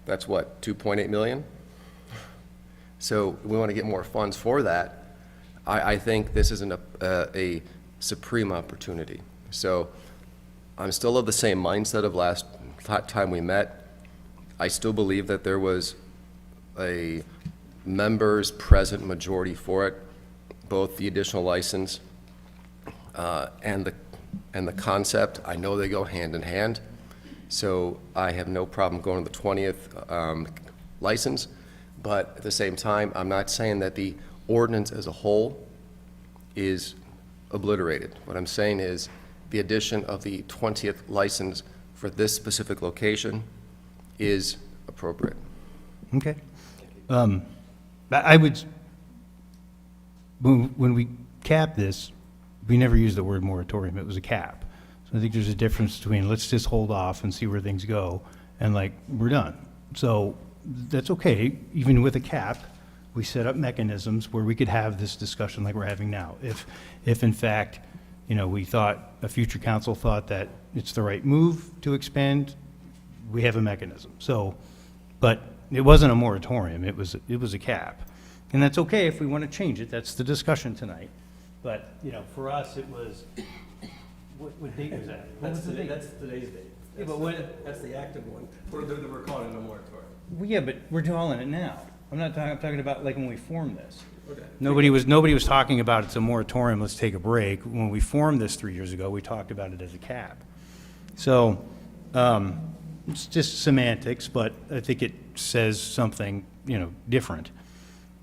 that's what, 2.8 million? So we want to get more funds for that. I think this is a supreme opportunity. So I'm still of the same mindset of last time we met. I still believe that there was a members present majority for it, both the additional license and the concept. I know they go hand in hand, so I have no problem going to the 20th license, but at the same time, I'm not saying that the ordinance as a whole is obliterated. What I'm saying is the addition of the 20th license for this specific location is appropriate. Okay. I would, when we capped this, we never used the word moratorium. It was a cap. So I think there's a difference between let's just hold off and see where things go and like, we're done. So that's okay. Even with a cap, we set up mechanisms where we could have this discussion like we're having now. If in fact, we thought, a future council thought that it's the right move to expand, we have a mechanism. So, but it wasn't a moratorium, it was a cap. And that's okay if we want to change it, that's the discussion tonight. But, for us, it was, what date was that? What was the date? That's today's date. Yeah, but That's the active one. We're calling it a moratorium. Well, yeah, but we're calling it now. I'm talking about like when we formed this. Okay. Nobody was talking about it's a moratorium, let's take a break. When we formed this 3 years ago, we talked about it as a cap. So, it's just semantics, but I think it says something, different.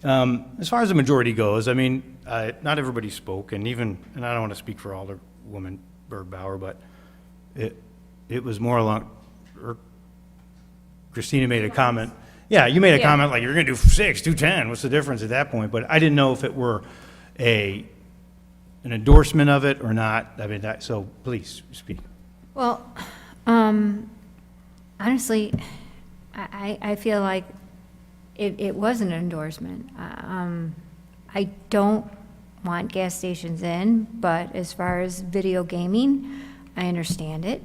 As far as the majority goes, I mean, not everybody spoke, and I don't want to speak for Alderwoman Bergbauer, but it was more along, Christina made a comment. Yeah, you made a comment like, you're going to do 6, do 10, what's the difference at that point? But I didn't know if it were an endorsement of it or not. I mean, so please speak. Well, honestly, I feel like it was an endorsement. I don't want gas stations in, but as far as video gaming, I understand it.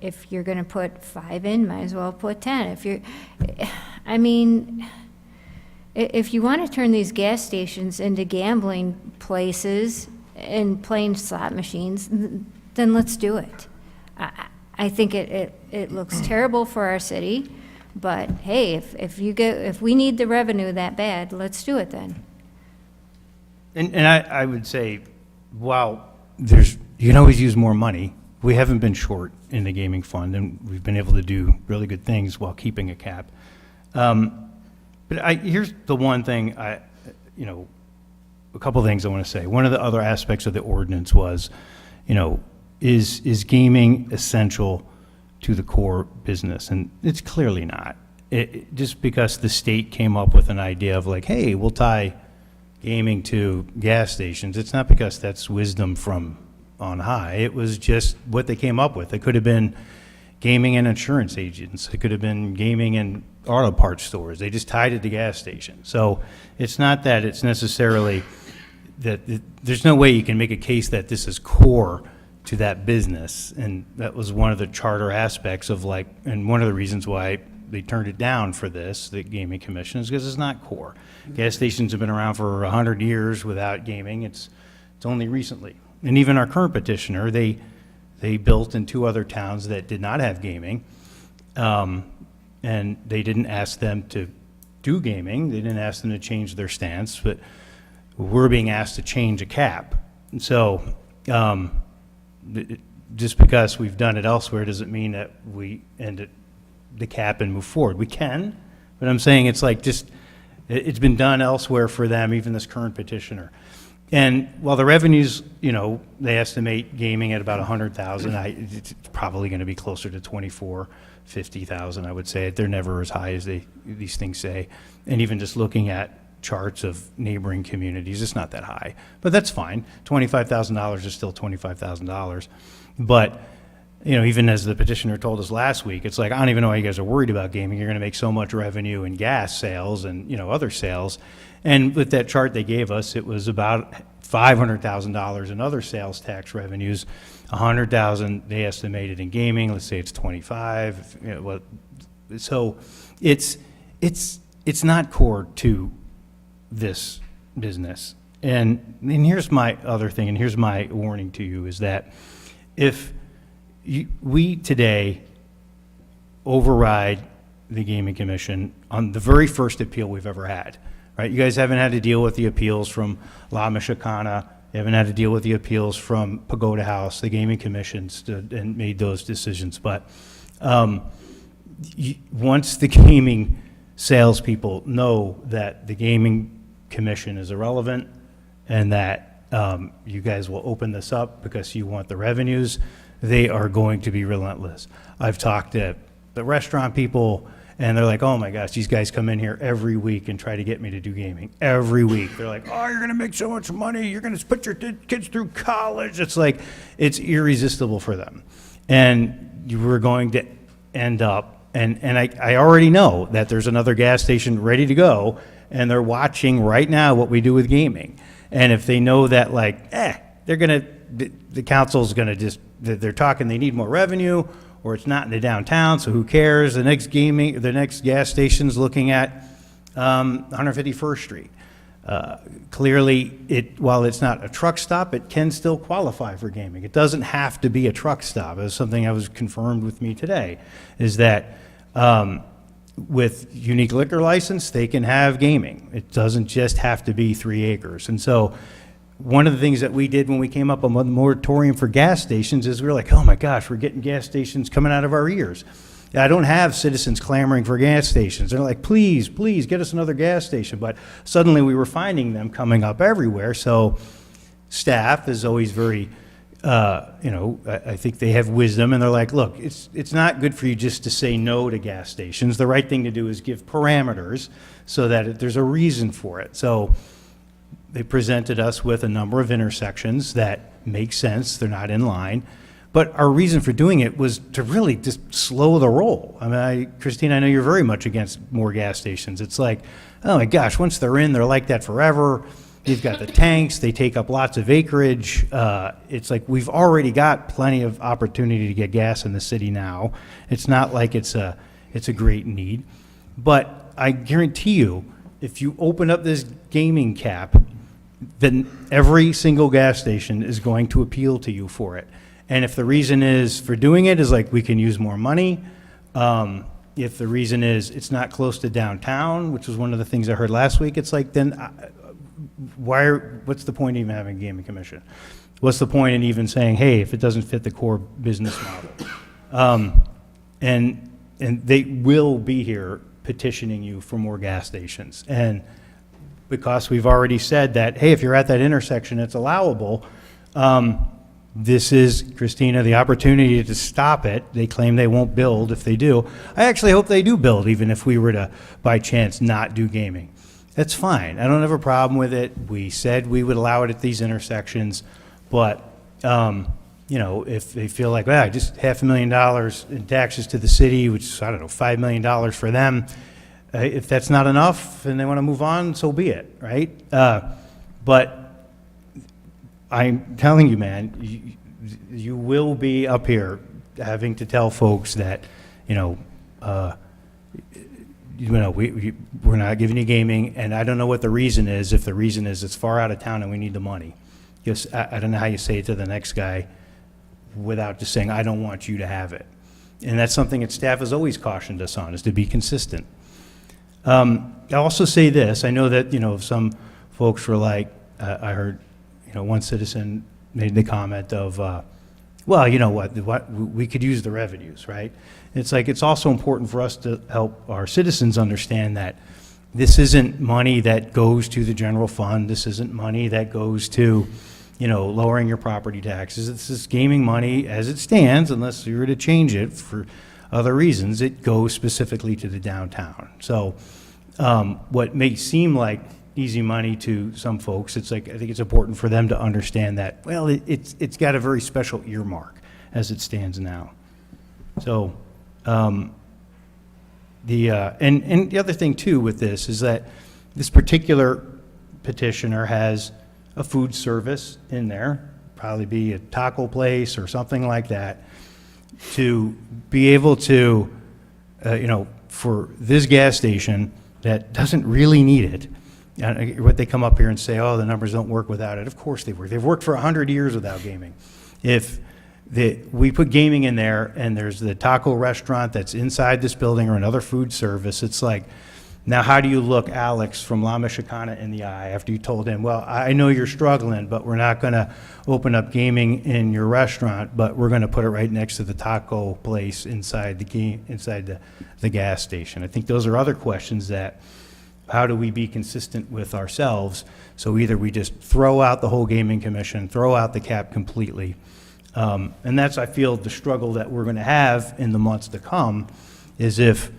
If you're gonna put 5 in, might as well put 10. If you want to turn these gas stations into gambling places and playing slot machines, then let's do it. I think it looks terrible for our city, but hey, if we need the revenue that bad, let's do it then. And I would say, while you can always use more money, we haven't been short in the gaming fund, and we've been able to do really good things while keeping a cap. But here's the one thing a couple things I want to say. One of the other aspects of the ordinance was, is gaming essential to the core business? And it's clearly not. Just because the state came up with an idea of like, hey, we'll tie gaming to gas stations, it's not because that's wisdom from on high. It was just what they came up with. It could have been gaming and insurance agents. It could have been gaming and auto parts stores. They just tied it to gas stations. So it's not that it's necessarily that there's no way you can make a case that this is core to that business. And that was one of the charter aspects of and one of the reasons why they turned it down for this, the Gaming Commission, is because it's not core. Gas stations have been around for 100 years without gaming. It's only recently. And even our current petitioner, they built in 2 other towns that did not have gaming, and they didn't ask them to do gaming. They didn't ask them to change their stance, but we're being asked to change a cap. And so just because we've done it elsewhere doesn't mean that we end the cap and move forward. We can, but I'm saying it's it's been done elsewhere for them, even this current petitioner. And while the revenues, they estimate gaming at about 100,000, it's probably going to be closer to 50,000, I would say. They're never as high as these things say. And even just looking at charts of neighboring communities, it's not that high. But that's fine. $25,000 is still $25,000. But, even as the petitioner told us last week, it's like, I don't even know why you guys are worried about gaming. You're going to make so much revenue in gas sales and, other sales. And with that chart they gave us, it was about $500,000 in other sales tax revenues, $100,000 they estimated in gaming. Let's say it's 25. So it's not core to this business. And here's my other thing, and here's my warning to you, is that if we today override the Gaming Commission on the very first appeal we've ever had, right? You guys haven't had to deal with the appeals from La Michoacana. You haven't had to deal with the appeals from Pagoda House. The Gaming Commission stood and made those decisions. But once the gaming salespeople know that the Gaming Commission is irrelevant and that you guys will open this up because you want the revenues, they are going to be relentless. I've talked to the restaurant people, and they're like, oh my gosh, these guys come in here every week and try to get me to do gaming. Every week. They're like, oh, you're going to make so much money. You're going to put your kids through college. It's like, it's irresistible for them. And you were going to end up, and I already know that there's another gas station ready to go, and they're watching right now what we do with gaming. And if they know that, they're going to, the council's going to just, they're talking, they need more revenue, or it's not in the downtown, so who cares? The next gas station's looking at 151st Street. Clearly, while it's not a truck stop, it can still qualify for gaming. It doesn't have to be a truck stop. It's something that was confirmed with me today, is that with unique liquor license, they can have gaming. It doesn't just have to be 3 acres. And so one of the things that we did when we came up with a moratorium for gas stations is we were like, oh my gosh, we're getting gas stations coming out of our ears. I don't have citizens clamoring for gas stations. They're like, please, please get us another gas station. But suddenly we were finding them coming up everywhere. So staff is always very, I think they have wisdom, and they're like, look, it's not good for you just to say no to gas stations. The right thing to do is give parameters so that there's a reason for it. So they presented us with a number of intersections that make sense. They're not in line. But our reason for doing it was to really just slow the roll. I mean, Christine, I know you're very much against more gas stations. It's like, oh my gosh, once they're in, they're like that forever. They've got the tanks, they take up lots of acreage. It's like we've already got plenty of opportunity to get gas in the city now. It's not like it's a great need. But I guarantee you, if you open up this gaming cap, then every single gas station is going to appeal to you for it. And if the reason is for doing it is like we can use more money, if the reason is it's not close to downtown, which was one of the things I heard last week, it's like then what's the point of even having a gaming commission? What's the point in even saying, hey, if it doesn't fit the core business model? And they will be here petitioning you for more gas stations. And because we've already said that, hey, if you're at that intersection, it's allowable, this is, Christina, the opportunity to stop it. They claim they won't build. If they do, I actually hope they do build, even if we were to, by chance, not do gaming. That's fine. I don't have a problem with it. We said we would allow it at these intersections, but, you know, if they feel like, just $500,000 in taxes to the city, which is, I don't know, $5 million for them, if that's not enough and they want to move on, so be it, right? But I'm telling you, man, you will be up here having to tell folks that, we're not giving you gaming, and I don't know what the reason is. If the reason is it's far out of town and we need the money, just I don't know how you say it to the next guy without just saying I don't want you to have it. And that's something that staff has always cautioned us on, is to be consistent. I'll also say this. I know that, some folks were like, I heard, one citizen made the comment of, well, you know what, we could use the revenues, right? It's like, it's also important for us to help our citizens understand that this isn't money that goes to the general fund. This isn't money that goes to, lowering your property taxes. This is gaming money as it stands, unless you were to change it for other reasons. It goes specifically to the downtown. So what may seem like easy money to some folks, it's like, I think it's important for them to understand that, well, it's got a very special earmark as it stands now. So and the other thing too with this is that this particular petitioner has a food service in there, probably be a taco place or something like that, to be able to, for this gas station that doesn't really need it, what they come up here and say, oh, the numbers don't work without it. Of course they work. They've worked for 100 years without gaming. If we put gaming in there and there's the taco restaurant that's inside this building or another food service, it's like, now how do you look Alex from La Michoacana in the eye after you told him, well, I know you're struggling, but we're not going to open up gaming in your restaurant, but we're going to put it right next to the taco place inside the gas station. I think those are other questions that, how do we be consistent with ourselves? So either we just throw out the whole gaming commission, throw out the cap completely. And that's, I feel, the struggle that we're going to have in the months to come, is if,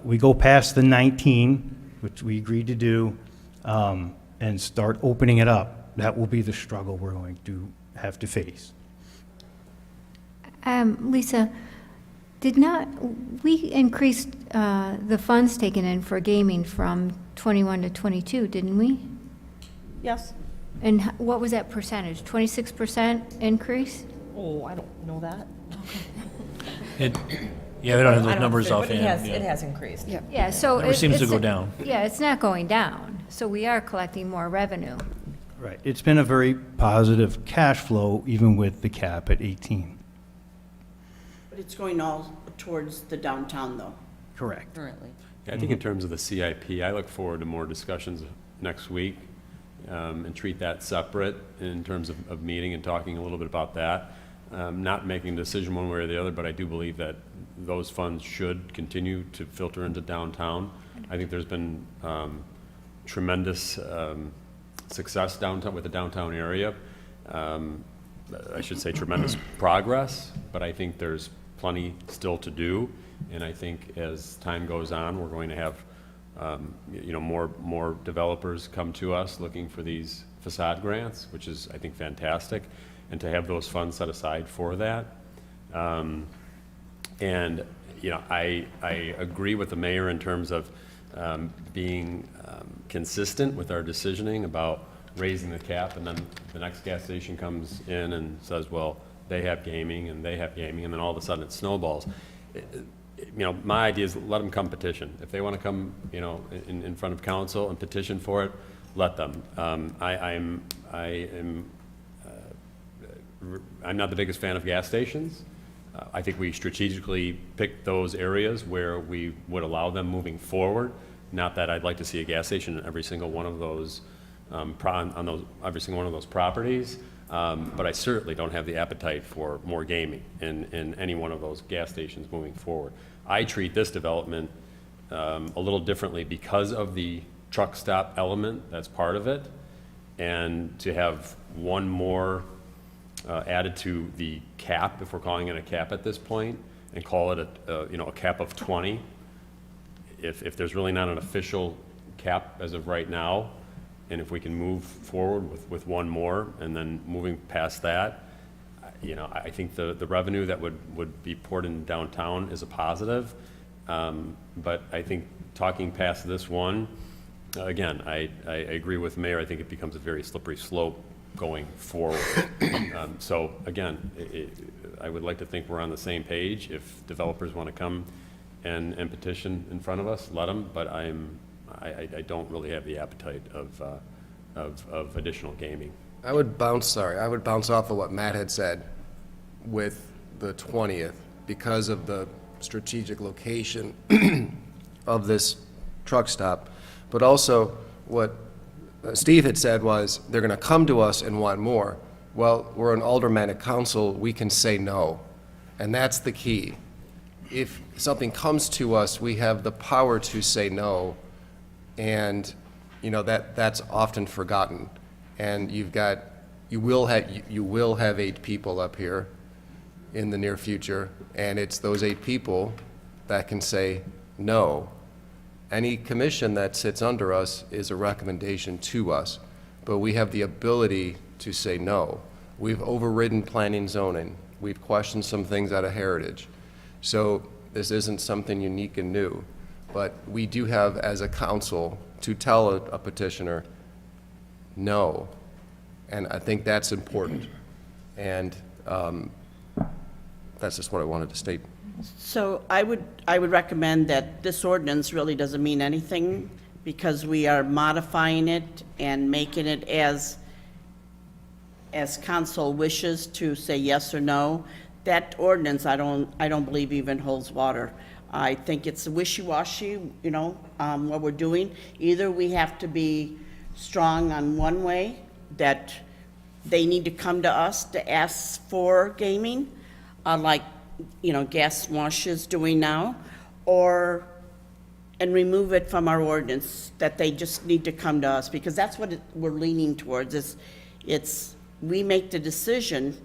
we go past the 19, which we agreed to do, and start opening it up. That will be the struggle we're going to have to face. Lisa, we increased the funds taken in for gaming from 21 to 22, didn't we? Yes. And what was that percentage? 26% increase? Oh, I don't know that. Yeah, we don't have those I don't numbers know, but offhand. it has increased. Yeah, so. Never seems to it's- go down. Yeah, it's not going down, so we are collecting more revenue. Right. It's been a very positive cash flow, even with the cap at 18. But it's going all towards the downtown, though. Correct. Currently. Yeah, I think in terms of the CIP, I look forward to more discussions next week, and treat that separate in terms of meeting and talking a little bit about that. Not making a decision one way or the other, but I do believe that those funds should continue to filter into downtown. I think there's been tremendous success downtown with the downtown area. I should say tremendous progress, but I think there's plenty still to do. And I think as time goes on, we're going to have more developers come to us looking for these facade grants, which is, I think, fantastic. And to have those funds set aside for that. And I agree with the mayor in terms of being consistent with our decisioning about raising the cap, and then the next gas station comes in and says, well, they have gaming, and they have gaming, and then all of a sudden it snowballs. My idea is let them come petition. If they want to come, in front of council and petition for it, let them. I'm not the biggest fan of gas stations. I think we strategically picked those areas where we would allow them moving forward. Not that I'd like to see a gas station in every single one of those, every single one of those properties, but I certainly don't have the appetite for more gaming in any one of those gas stations moving forward. I treat this development a little differently because of the truck stop element that's part of it, and to have one more added to the cap, if we're calling it a cap at this point, and call it a cap of 20. If there's really not an official cap as of right now, and if we can move forward with one more, and then moving past that, I think the revenue that would be poured in downtown is a positive. But I think talking past this one, again, I agree with Mayor. I think it becomes a very slippery slope going forward. So again, I would like to think we're on the same page. If developers want to come and petition in front of us, let them, but I don't really have the appetite of additional gaming. I would bounce off of what Matt had said with the 20th because of the strategic location of this truck stop. But also what Steve had said was they're going to come to us and want more. Well, we're an aldermanic council, we can say no. And that's the key. If something comes to us, we have the power to say no. And, that's often forgotten. And you will have 8 people up here in the near future, and it's those 8 people that can say no. Any commission that sits under us is a recommendation to us, but we have the ability to say no. We've overridden planning zoning. We've questioned some things out of heritage. So this isn't something unique and new, but we do have, as a council, to tell a petitioner no. And I think that's important. And that's just what I wanted to state. So I would recommend that this ordinance really doesn't mean anything because we are modifying it and making it as council wishes to say yes or no. That ordinance, I don't believe even holds water. I think it's wishy-washy, what we're doing. Either we have to be strong on one way, that they need to come to us to ask for gaming, like, Gas Wash is doing now, and remove it from our ordinance, that they just need to come to us, because that's what we're leaning towards. It's we make the decision,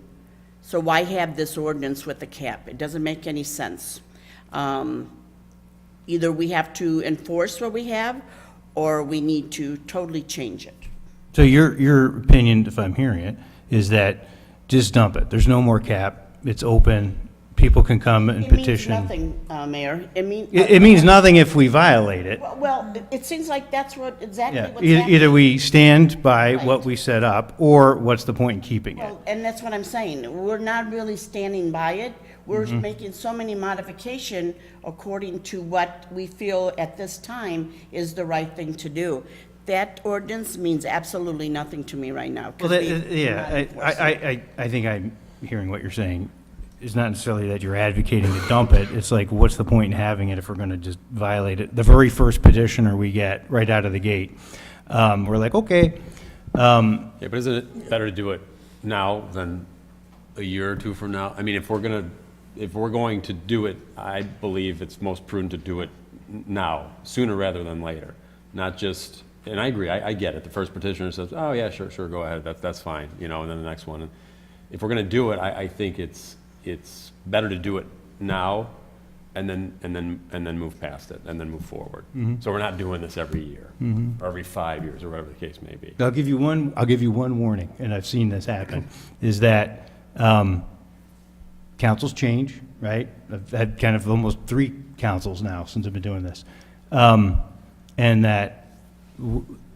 so why have this ordinance with the cap? It doesn't make any sense. Either we have to enforce what we have, or we need to totally change it. So your opinion, if I'm hearing it, is that just dump it. There's no more cap. It's open. People can come and petition. It means nothing, Mayor. It means nothing if we violate it. Well, it seems like that's exactly Yeah. what's happening. Either we stand by Right. what we set up, or what's the point in keeping it? Well, and that's what I'm saying. We're not really standing by it. We're Mm-hmm. making so many modifications according to what we feel at this time is the right thing to do. That ordinance means absolutely nothing to me right now. 'Cause Well, we- we're not enforcing it. I think I'm hearing what you're saying. It's not necessarily that you're advocating to dump it. It's like, what's the point in having it if we're going to just violate it? The very first petitioner we get right out of the gate, we're like, okay. Yeah, but isn't it better to do it now than a year or two from now? I mean, if we're going to do it, I believe it's most prudent to do it now, sooner rather than later. Not just, and I agree, I get it. The first petitioner says, oh yeah, sure, go ahead, that's fine, and then the next one. If we're going to do it, I think it's better to do it now and then move past it and then move forward. Mm-hmm. So we're not doing this every year or every 5 years or whatever the case may be. I'll give you one warning, and I've seen this happen, is that councils change, right? I've had kind of almost 3 councils now since I've been doing this. And that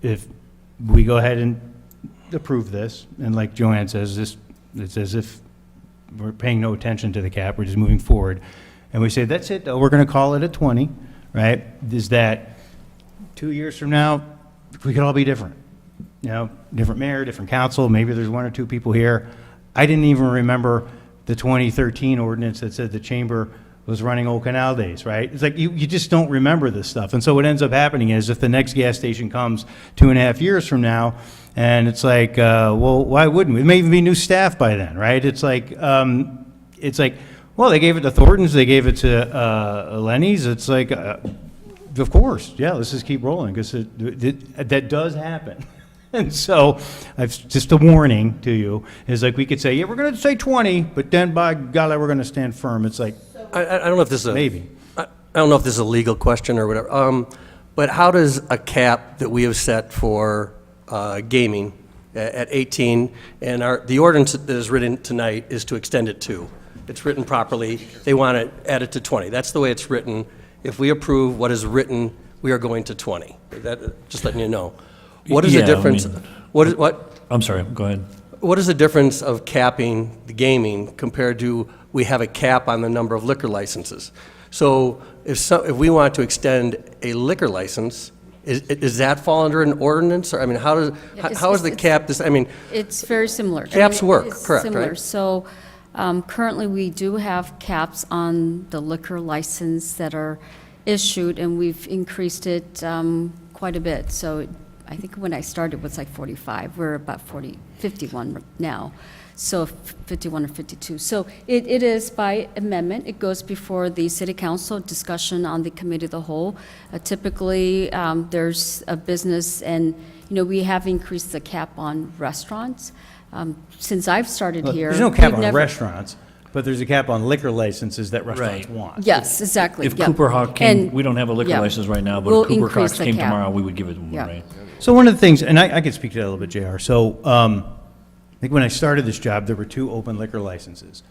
if we go ahead and approve this, and like Joanne says, it's as if we're paying no attention to the cap, we're just moving forward, and we say, that's it, we're gonna call it a 20, right? Is that 2 years from now, we could all be different. You know, different mayor, different council, maybe there's 1 or 2 people here. I didn't even remember the 2013 ordinance that said the chamber was running Old Canal Days, right? It's like, you just don't remember this stuff. And so what ends up happening is if the next gas station comes 2.5 years from now, and it's like, well, why wouldn't we? It may even be new staff by then, right? It's like, well, they gave it to Thornton's, they gave it to Lenny's. It's like, of course, yeah, let's just keep rolling, because that does happen. And so, just a warning to you, is like, we could say, yeah, we're going to say 20, but then by golly, we're going to stand firm. It's like, I don't know if this is maybe. I don't know if this is a legal question or whatever, but how does a cap that we have set for gaming at 18, and the ordinance that is written tonight is to extend it to, it's written properly, they want to add it to 20. That's the way it's written. If we approve what is written, we are going to 20. Just letting you know. What is the difference? What? I'm sorry, go ahead. What is the difference of capping the gaming compared to we have a cap on the number of liquor licenses? So if we want to extend a liquor license, does that fall under an ordinance? Or, I mean, how is the cap, It's very similar. Caps work, it is correct, similar. right? So currently, we do have caps on the liquor license that are issued, and we've increased it quite a bit. So I think when I started, it was like 45. We're about 51 now, so 51 or 52. So it is by amendment. It goes before the city council, discussion on the committee of the whole. Typically, there's a business, and, we have increased the cap on restaurants. Since I've started here. There's no cap we've on restaurants, but there's a cap on liquor licenses that restaurants Right. want. Yes, exactly. If yep. Cooper Hawk came, And- we don't have a liquor yeah. license right now, but We'll if Cooper increase Hawk the came cap. tomorrow, we would give it one, Yeah. right? So one of the things, and I could speak to that a little bit, JR. So I think when I started this job, there were 2 open liquor licenses.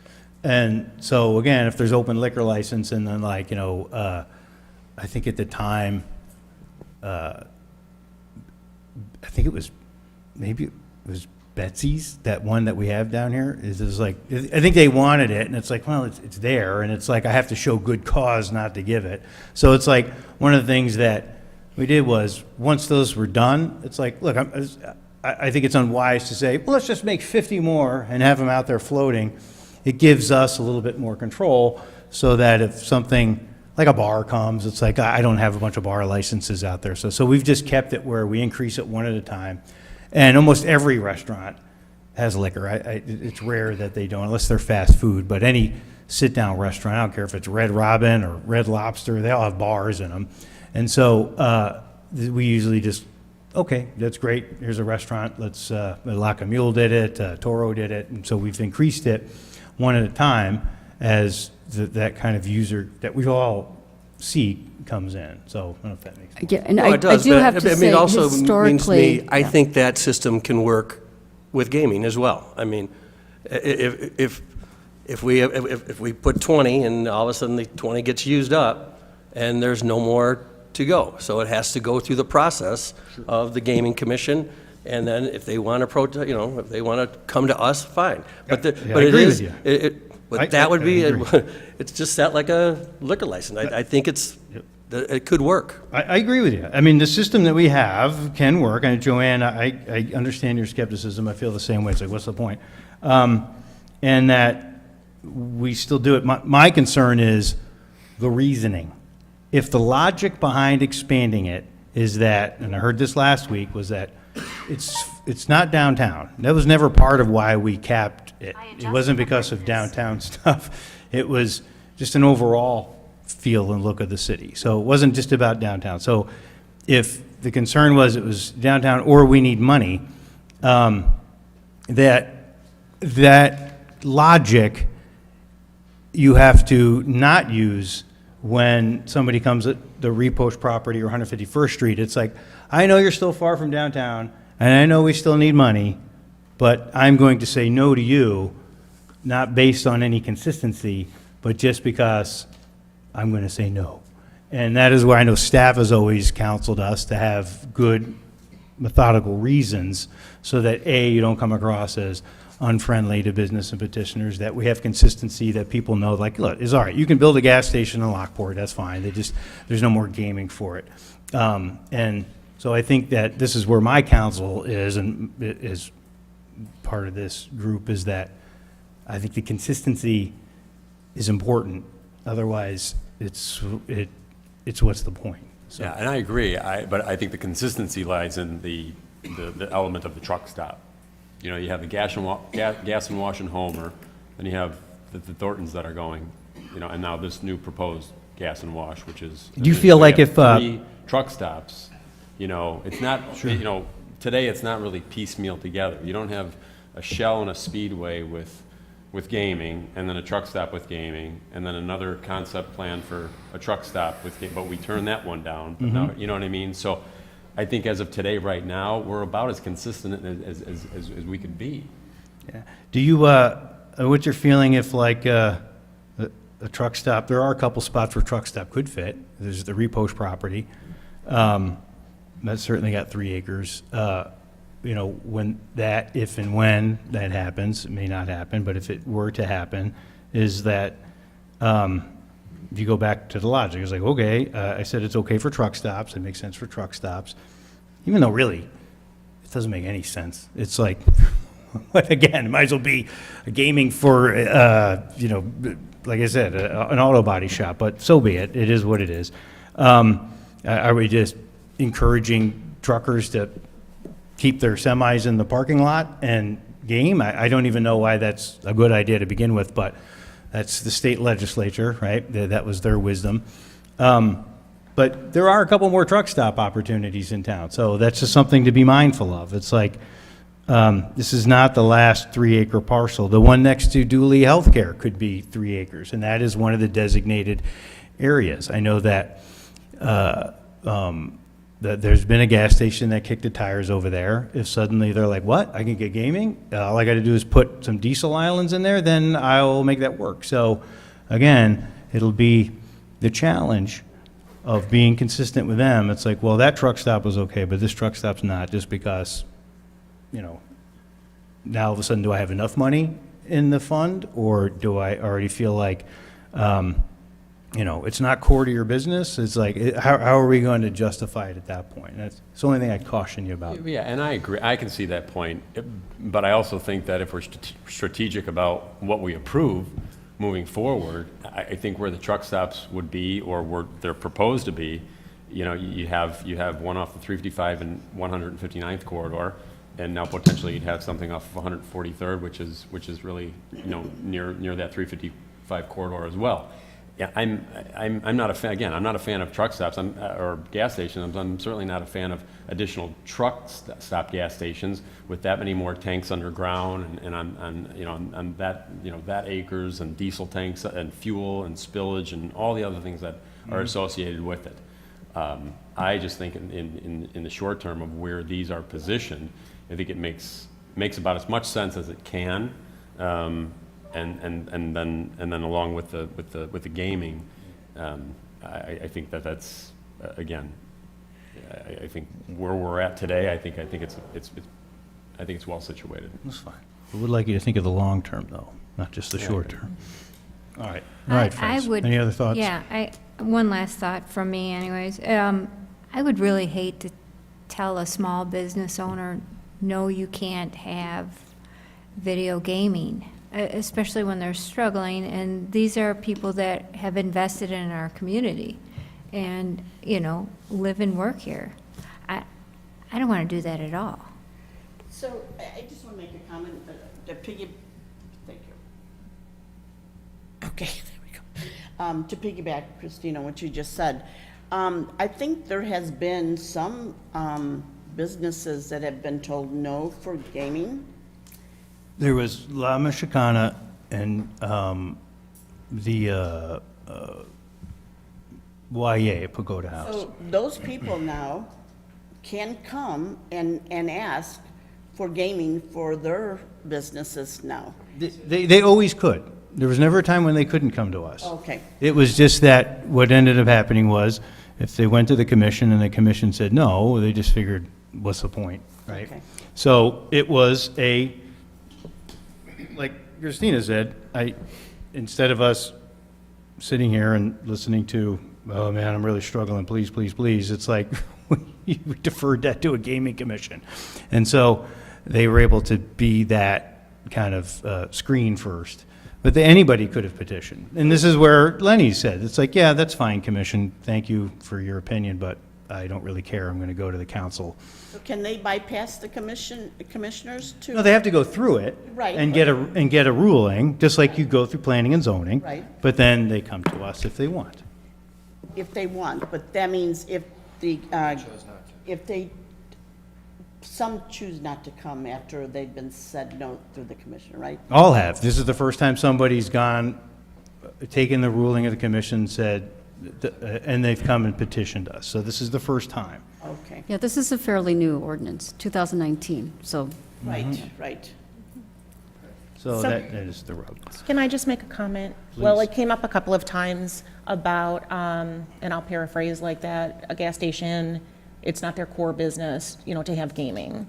And so again, if there's open liquor license and then I think at the time, I think it was, maybe it was Betsy's, that one that we have down here, is like, I think they wanted it, and it's like, well, it's there, and it's like, I have to show good cause not to give it. So it's like, one of the things that we did was, once those were done, it's like, look, I think it's unwise to say, well, let's just make 50 more and have them out there floating. It gives us a little bit more control, so that if something like a bar comes, it's like, I don't have a bunch of bar licenses out there. So we've just kept it where we increase it one at a time. And almost every restaurant has liquor. It's rare that they don't, unless they're fast food. But any sit-down restaurant, I don't care if it's Red Robin or Red Lobster, they all have bars in them. And so we usually just, okay, that's great. Here's a restaurant. Let's, La Camule did it, Toro did it. And so we've increased it one at a time as that kind of user that we all see comes in. So I don't know if that makes sense. Yeah, and No, I it does, do but have to it say, also means to historically. me, I think that system can work with gaming as well. I mean, if we put 20 and all of a sudden the 20 gets used up and there's no more to go. So it has to go through the process of the gaming commission, and then if they want to if they want to come to us, fine. But I it agree is, with you. but that would be, agree. it's just set like a liquor license. I think it could work. I agree with you. I mean, the system that we have can work. And Joanne, I understand your skepticism. I feel the same way. It's like, what's the point? And that we still do it. My concern is the reasoning. If the logic behind expanding it is that, and I heard this last week, was that it's not downtown. That was never part of why we capped it. It wasn't because of downtown stuff. It was just an overall feel and look of the city. So it wasn't just about downtown. So if the concern was it was downtown or we need money, that logic you have to not use when somebody comes at the Repost property or 151st Street. It's like, I know you're still far from downtown, and I know we still need money, but I'm going to say no to you, not based on any consistency, but just because I'm going to say no. And that is where I know staff has always counseled us to have good methodical reasons so that, A, you don't come across as unfriendly to business and petitioners, that we have consistency, that people know, like, look, it's all right, you can build a gas station in Lockport, that's fine, there's no more gaming for it. And so I think that this is where my counsel is, and is part of this group, is that I think the consistency is important, otherwise it's what's the point? So- Yeah, and I agree, but I think the consistency lies in the element of the truck stop. You know, you have the gas and wash and Homer, then you have the Thorntons that are going, you know, and now this new proposed gas and wash, which is. Do you feel like we have if, 3 truck stops, you know, it's not, you know, today it's not really piecemeal together. You don't have a Shell and a Speedway with gaming, and then a truck stop with gaming, and then another concept plan for a truck stop with, but we turned that one down. But now, you know what I mean? So I think as of today, right now, we're about as consistent as we could be. Yeah. Do you, what's your feeling if like a truck stop, there are a couple spots where truck stop could fit. There's the repost property. That's certainly got 3 acres. You know, when that, if and when that happens, it may not happen, but if it were to happen, is that if you go back to the logic, it's like, okay, I said it's okay for truck stops, it makes sense for truck stops, even though really, it doesn't make any sense. It's like, again, it might as well be a gaming for, you know, like I said, an auto body shop, but so be it, it is what it is. Are we just encouraging truckers to keep their semis in the parking lot and game? I don't even know why that's a good idea to begin with, but that's the state legislature, right? That was their wisdom. But there are a couple more truck stop opportunities in town, so that's just something to be mindful of. It's like, this is not the last 3-acre parcel. The one next to Dooley Healthcare could be 3 acres, and that is one of the designated areas. I know that that there's been a gas station that kicked the tires over there. If suddenly they're like, what, I can get gaming? All I gotta do is put some diesel islands in there, then I'll make that work. So again, it'll be the challenge of being consistent with them. It's like, well, that truck stop was okay, but this truck stop's not, just because, you know, now all of a sudden, do I have enough money in the fund, or do I already feel like, you know, it's not core to your business? It's like, how are we going to justify it at that point? That's the only thing I'd caution you about. Yeah, and I agree, I can see that point, but I also think that if we're strategic about what we approve moving forward, I think where the truck stops would be, or where they're proposed to be, you know, you have one off the 355 and 159th corridor, and now potentially you'd have something off of 143rd, which is really, you know, near that 355 corridor as well. Yeah, I'm not a fan, again, I'm not a fan of truck stops or gas stations. I'm certainly not a fan of additional truck stop gas stations with that many more tanks underground and on that, you know, that acres and diesel tanks and fuel and spillage and all the other things that are associated with it. I just think in the short term of where these are positioned, I think it makes about as much sense as it can. And then along with the gaming, I think that's again, I think where we're at today, I think it's well situated. That's fine. I would like you to think of the long term, though, not just the short term. All right, friends. Any other thoughts? Yeah, one last thought from me anyways. I would really hate to tell a small business owner, no, you can't have video gaming, especially when they're struggling. And these are people that have invested in our community and, you know, live and work here. I don't want to do that at all. So I just want to make a comment, thank you. Okay, there we go. To piggyback, Christina, what you just said, I think there has been some businesses that have been told no for gaming. There was La Michicana and the YA Pagoda House. So those people now can come and ask for gaming for their businesses now. They always could. There was never a time when they couldn't come to us. Okay. It was just that what ended up happening was, if they went to the commission and the commission said no, they just figured, what's the point, right? Okay. So it was like Christina said, instead of us sitting here and listening to, oh man, I'm really struggling, please, please, please, it's like, we deferred that to a gaming commission. And so they were able to be that kind of screen first. But anybody could have petitioned. And this is where Lenny said, it's like, yeah, that's fine, commission, thank you for your opinion, but I don't really care, I'm going to go to the council. So can they bypass the commissioners to? No, they have to go through it. Right. And get a ruling, just like you go through planning and zoning. Right. But then they come to us if they want. If they want, but that means if some choose not to come after they've been said no through the commission, right? All have. This is the first time somebody's gone, taken the ruling of the commission, said, and they've come and petitioned us. So this is the first time. Okay, Yeah, this is a fairly new ordinance, 2019, so right, right. So So- that is the rub. Can I just make a comment? Well, Please. it came up a couple of times about, and I'll paraphrase like that, a gas station, it's not their core business, to have gaming.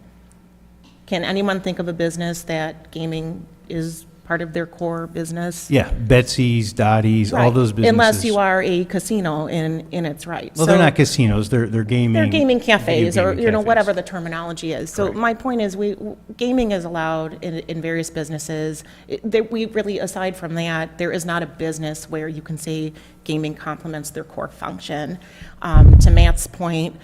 Can anyone think of a business that gaming is part of their core business? Yeah, Betsy's, Dottie's, all Right. those businesses. Unless you are a casino in its right. Well, they're not casinos, they're gaming. They're gaming video cafes, or, gaming cafes. whatever the terminology is. So Correct. my point is, gaming is allowed in various businesses. We really, aside from that, there is not a business where you can say gaming complements their core function. To Matt's point,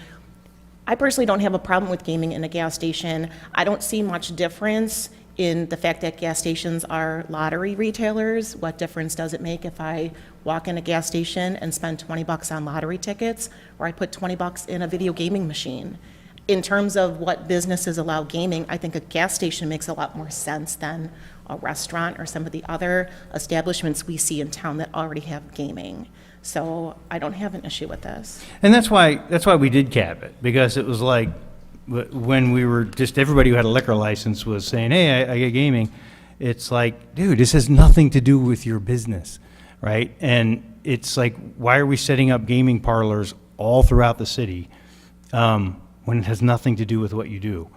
I personally don't have a problem with gaming in a gas station. I don't see much difference in the fact that gas stations are lottery retailers. What difference does it make if I walk in a gas station and spend $20 on lottery tickets, or I put $20 in a video gaming machine? In terms of what businesses allow gaming, I think a gas station makes a lot more sense than a restaurant or some of the other establishments we see in town that already have gaming. So I don't have an issue with this. And that's why we did cap it, because it was like, when we were just, everybody who had a liquor license was saying, hey, I get gaming. It's like, dude, this has nothing to do with your business, right? And it's like, why are we setting up gaming parlors all throughout the city when it has nothing to do with what you do?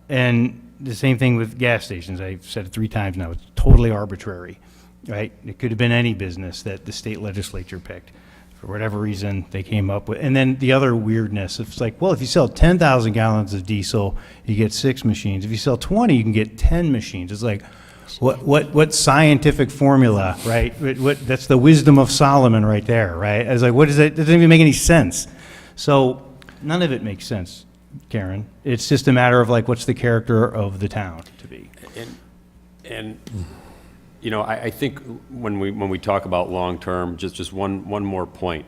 And the same thing with gas stations. I've said it 3 times now. It's totally arbitrary, right? It could have been any business that the state legislature picked. For whatever reason, they came up with. And then the other weirdness, it's like, well, if you sell 10,000 gallons of diesel, you get 6 machines. If you sell 20, you can get 10 machines. It's like, what scientific formula, right? That's the wisdom of Solomon right there, right? I was like, what is that? It doesn't even make any sense. So none of it makes sense, Karen. It's just a matter of like, what's the character of the town to be? And I think when we talk about long-term, just one more point.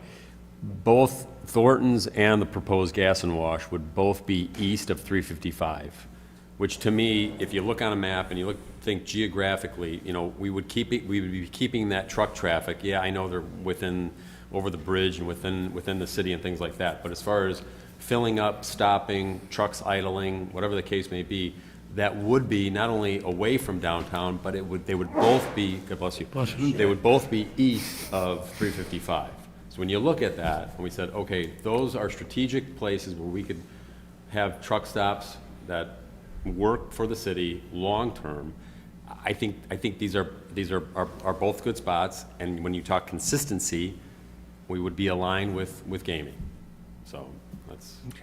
Both Thornton's and the proposed gas and wash would both be east of 355, which to me, if you look on a map and you think geographically, we would be keeping that truck traffic. Yeah, I know they're over the bridge and within the city and things like that. But as far as filling up, stopping, trucks idling, whatever the case may be, that would be not only away from downtown, but they would both be, God bless you, they would both be east of 355. So when you look at that, and we said, okay, those are strategic places where we could have truck stops that work for the city long-term. I think these are both good spots, and when you talk consistency, we would be aligned with gaming. So that's. Okay.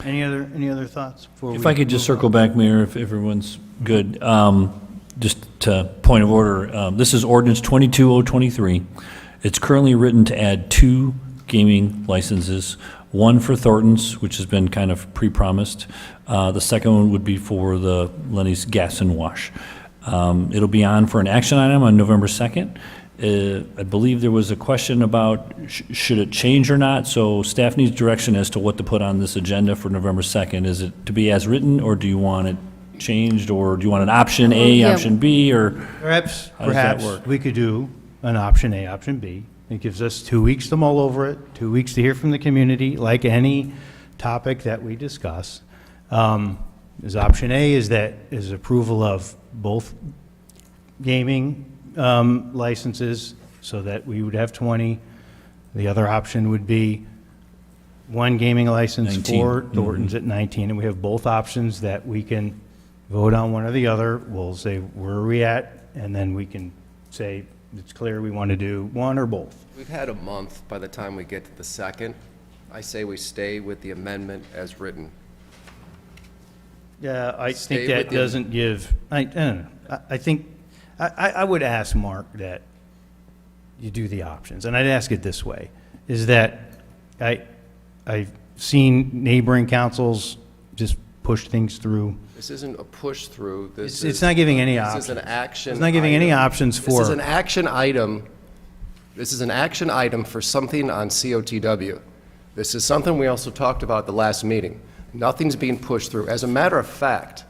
Any other thoughts? If I could just circle back, Mayor, if everyone's good. Just to point of order, this is ordinance 22023. It's currently written to add 2 gaming licenses, one for Thornton's, which has been kind of pre-promised. The second one would be for the Lenny's Gas and Wash. It'll be on for an action item on November 2nd. I believe there was a question about should it change or not, so staff needs direction as to what to put on this agenda for November 2nd. Is it to be as written, or do you want it changed, or do you want an option A, Yeah. option B, or Perhaps how does that work? we could do an option A, option B. It gives us 2 weeks to mull over it, 2 weeks to hear from the community, like any topic that we discuss. Is option A is approval of both gaming licenses, so that we would have 20. The other option would be one gaming license 19. for Thornton's at 19, and we have both options that we can vote on one or the other. We'll say, where are we at? And then we can say, it's clear we want to do one or both. We've had a month by the time we get to the second. I say we stay with the amendment as written. Yeah, I Stay think that with the- doesn't give, I don't know. I think, I would ask Mark that you do the options, and I'd ask it this way, is that I've seen neighboring councils just push things through. This isn't a push through. It's not giving any This options. is an action. It's not giving any item. options This is for, an action item. This is an action item for something on COTW. This is something we also talked about at the last meeting. Nothing's being pushed through. As a matter of fact,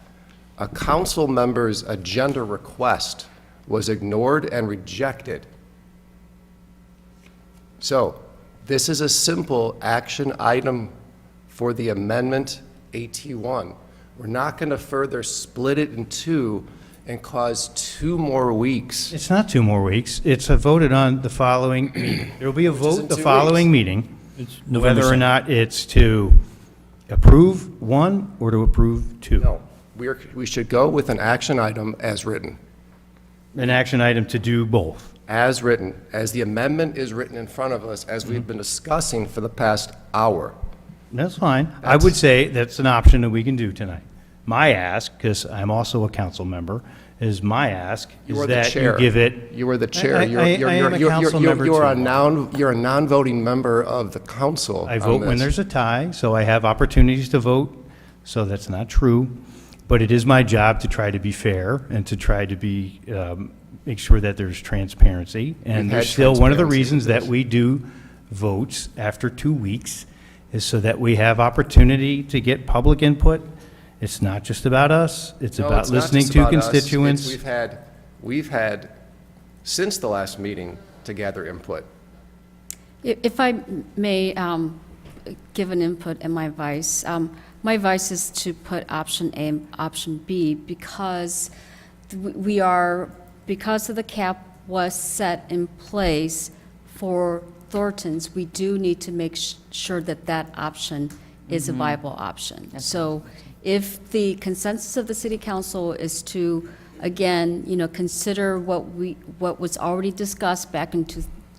a council member's agenda request was ignored and rejected. So, this is a simple action item for the amendment AT1. We're not going to further split it in two and cause 2 more weeks. it's not 2 more weeks. It's voted on the following meeting. There will be a vote isn't the 2 following weeks. meeting, It's November whether or 2nd. not it's to approve one or to approve 2. No, we should go with an action item as written. An action item to do both. As written, as the amendment is written in front of us, as we've been discussing for the past hour. That's fine. I would say that's an option that we can do tonight. My ask, because I'm also a council member, is my ask You is are the that you chair. give it. You are the chair. I am a council member You're a too. you're a non-voting member of the council I on vote when this. there's a tie, so I have opportunities to vote, so that's not true. But it is my job to try to be fair and to try to be, make sure that there's transparency. And We've there's had still, one of the transparency reasons with that this. we do votes after 2 weeks is so that we have opportunity to get public input. It's not just about us, it's No, about it's not listening just to about us. constituents. We've had, since the last meeting, to gather input. If I may give an input and my advice is to put option A and option B because because of the cap was set in place for Thornton's, we do need to make sure that that option is a viable option. So if the consensus of the city council is to, again, consider what was already discussed back in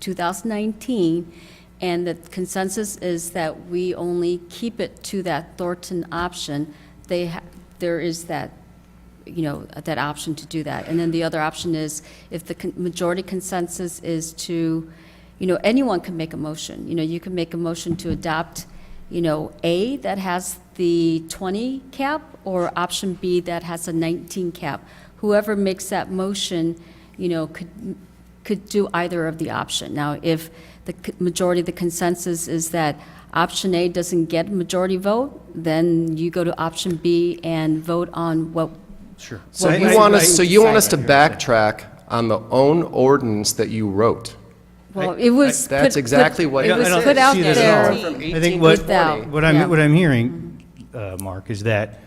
2019, and the consensus is that we only keep it to that Thornton option, there is that, that option to do that. And then the other option is, if the majority consensus is to, anyone can make a motion. You can make a motion to adopt, A, that has the 20 cap, or option B, that has a 19 cap. Whoever makes that motion, could do either of the option. Now, if the majority of the consensus is that option A doesn't get a majority vote, then you go to option B and vote on what. Sure. So you want us to backtrack on the own ordinance that you wrote? Well, it was. That's exactly what. It was I don't put out see that there. at all. I think what without. what Yeah. I'm hearing, Mark, is that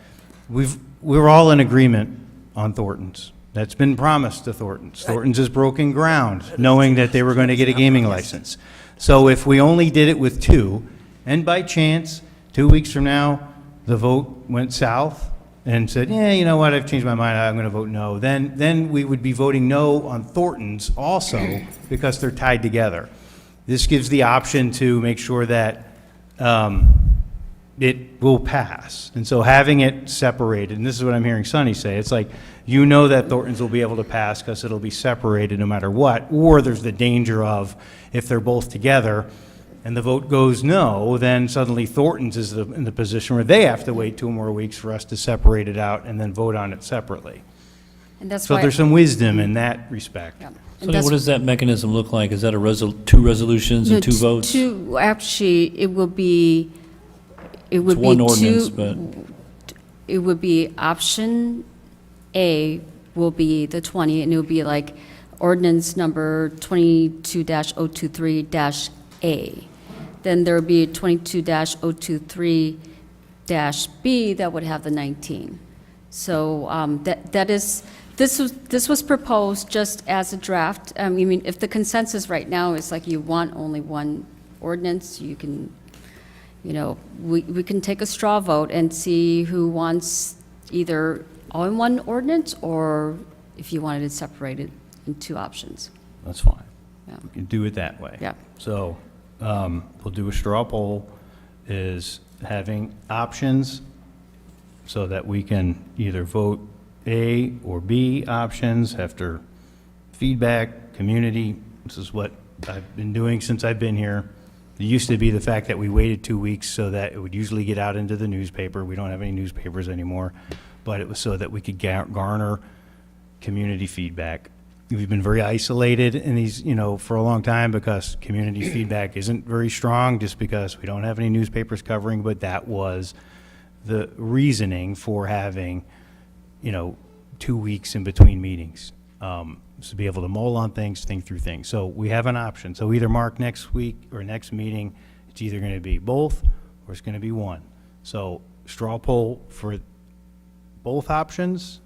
we're all in agreement on Thornton's. That's been promised to Thornton's. Thornton's has broken ground, knowing that they were going to get a gaming license. So if we only did it with 2, and by chance, 2 weeks from now, the vote went south and said, yeah, you know what, I've changed my mind, I'm going to vote no, then we would be voting no on Thornton's also, because they're tied together. This gives the option to make sure that it will pass. And so having it separated, and this is what I'm hearing Sonny say, it's like, that Thornton's will be able to pass because it'll be separated no matter what, or there's the danger of, if they're both together and the vote goes no, then suddenly Thornton's is in the position where they have to wait 2 more weeks for us to separate it out and then vote on it separately. And that's So why. there's some wisdom in that respect. Yeah. And Sonny, that's- what does that mechanism look like? Is that a 2 resolutions and 2 votes? Actually, it would be. It would It's be one 2. ordinance, but It would be option A will be the 20, and it would be like ordinance number 22-023-A. Then there would be 22-023-B that would have the 19. So that is, This was proposed just as a draft. I mean, if the consensus right now is like you want only one ordinance, you can, we can take a straw vote and see who wants either all in one ordinance, or if you wanted it separated in two options. That's fine. Yeah. We can do it that way. Yeah. So, we'll do a straw poll, is having options so that we can either vote A or B options after feedback, community. This is what I've been doing since I've been here. It used to be the fact that we waited 2 weeks so that it would usually get out into the newspaper. We don't have any newspapers anymore, but it was so that we could garner community feedback. We've been very isolated in these, for a long time because community feedback isn't very strong, just because we don't have any newspapers covering, but that was the reasoning for having, 2 weeks in between meetings. To be able to mull on things, think through things. So we have an option. So either Mark next week or next meeting, it's either going to be both or it's going to be one. So straw poll for both options.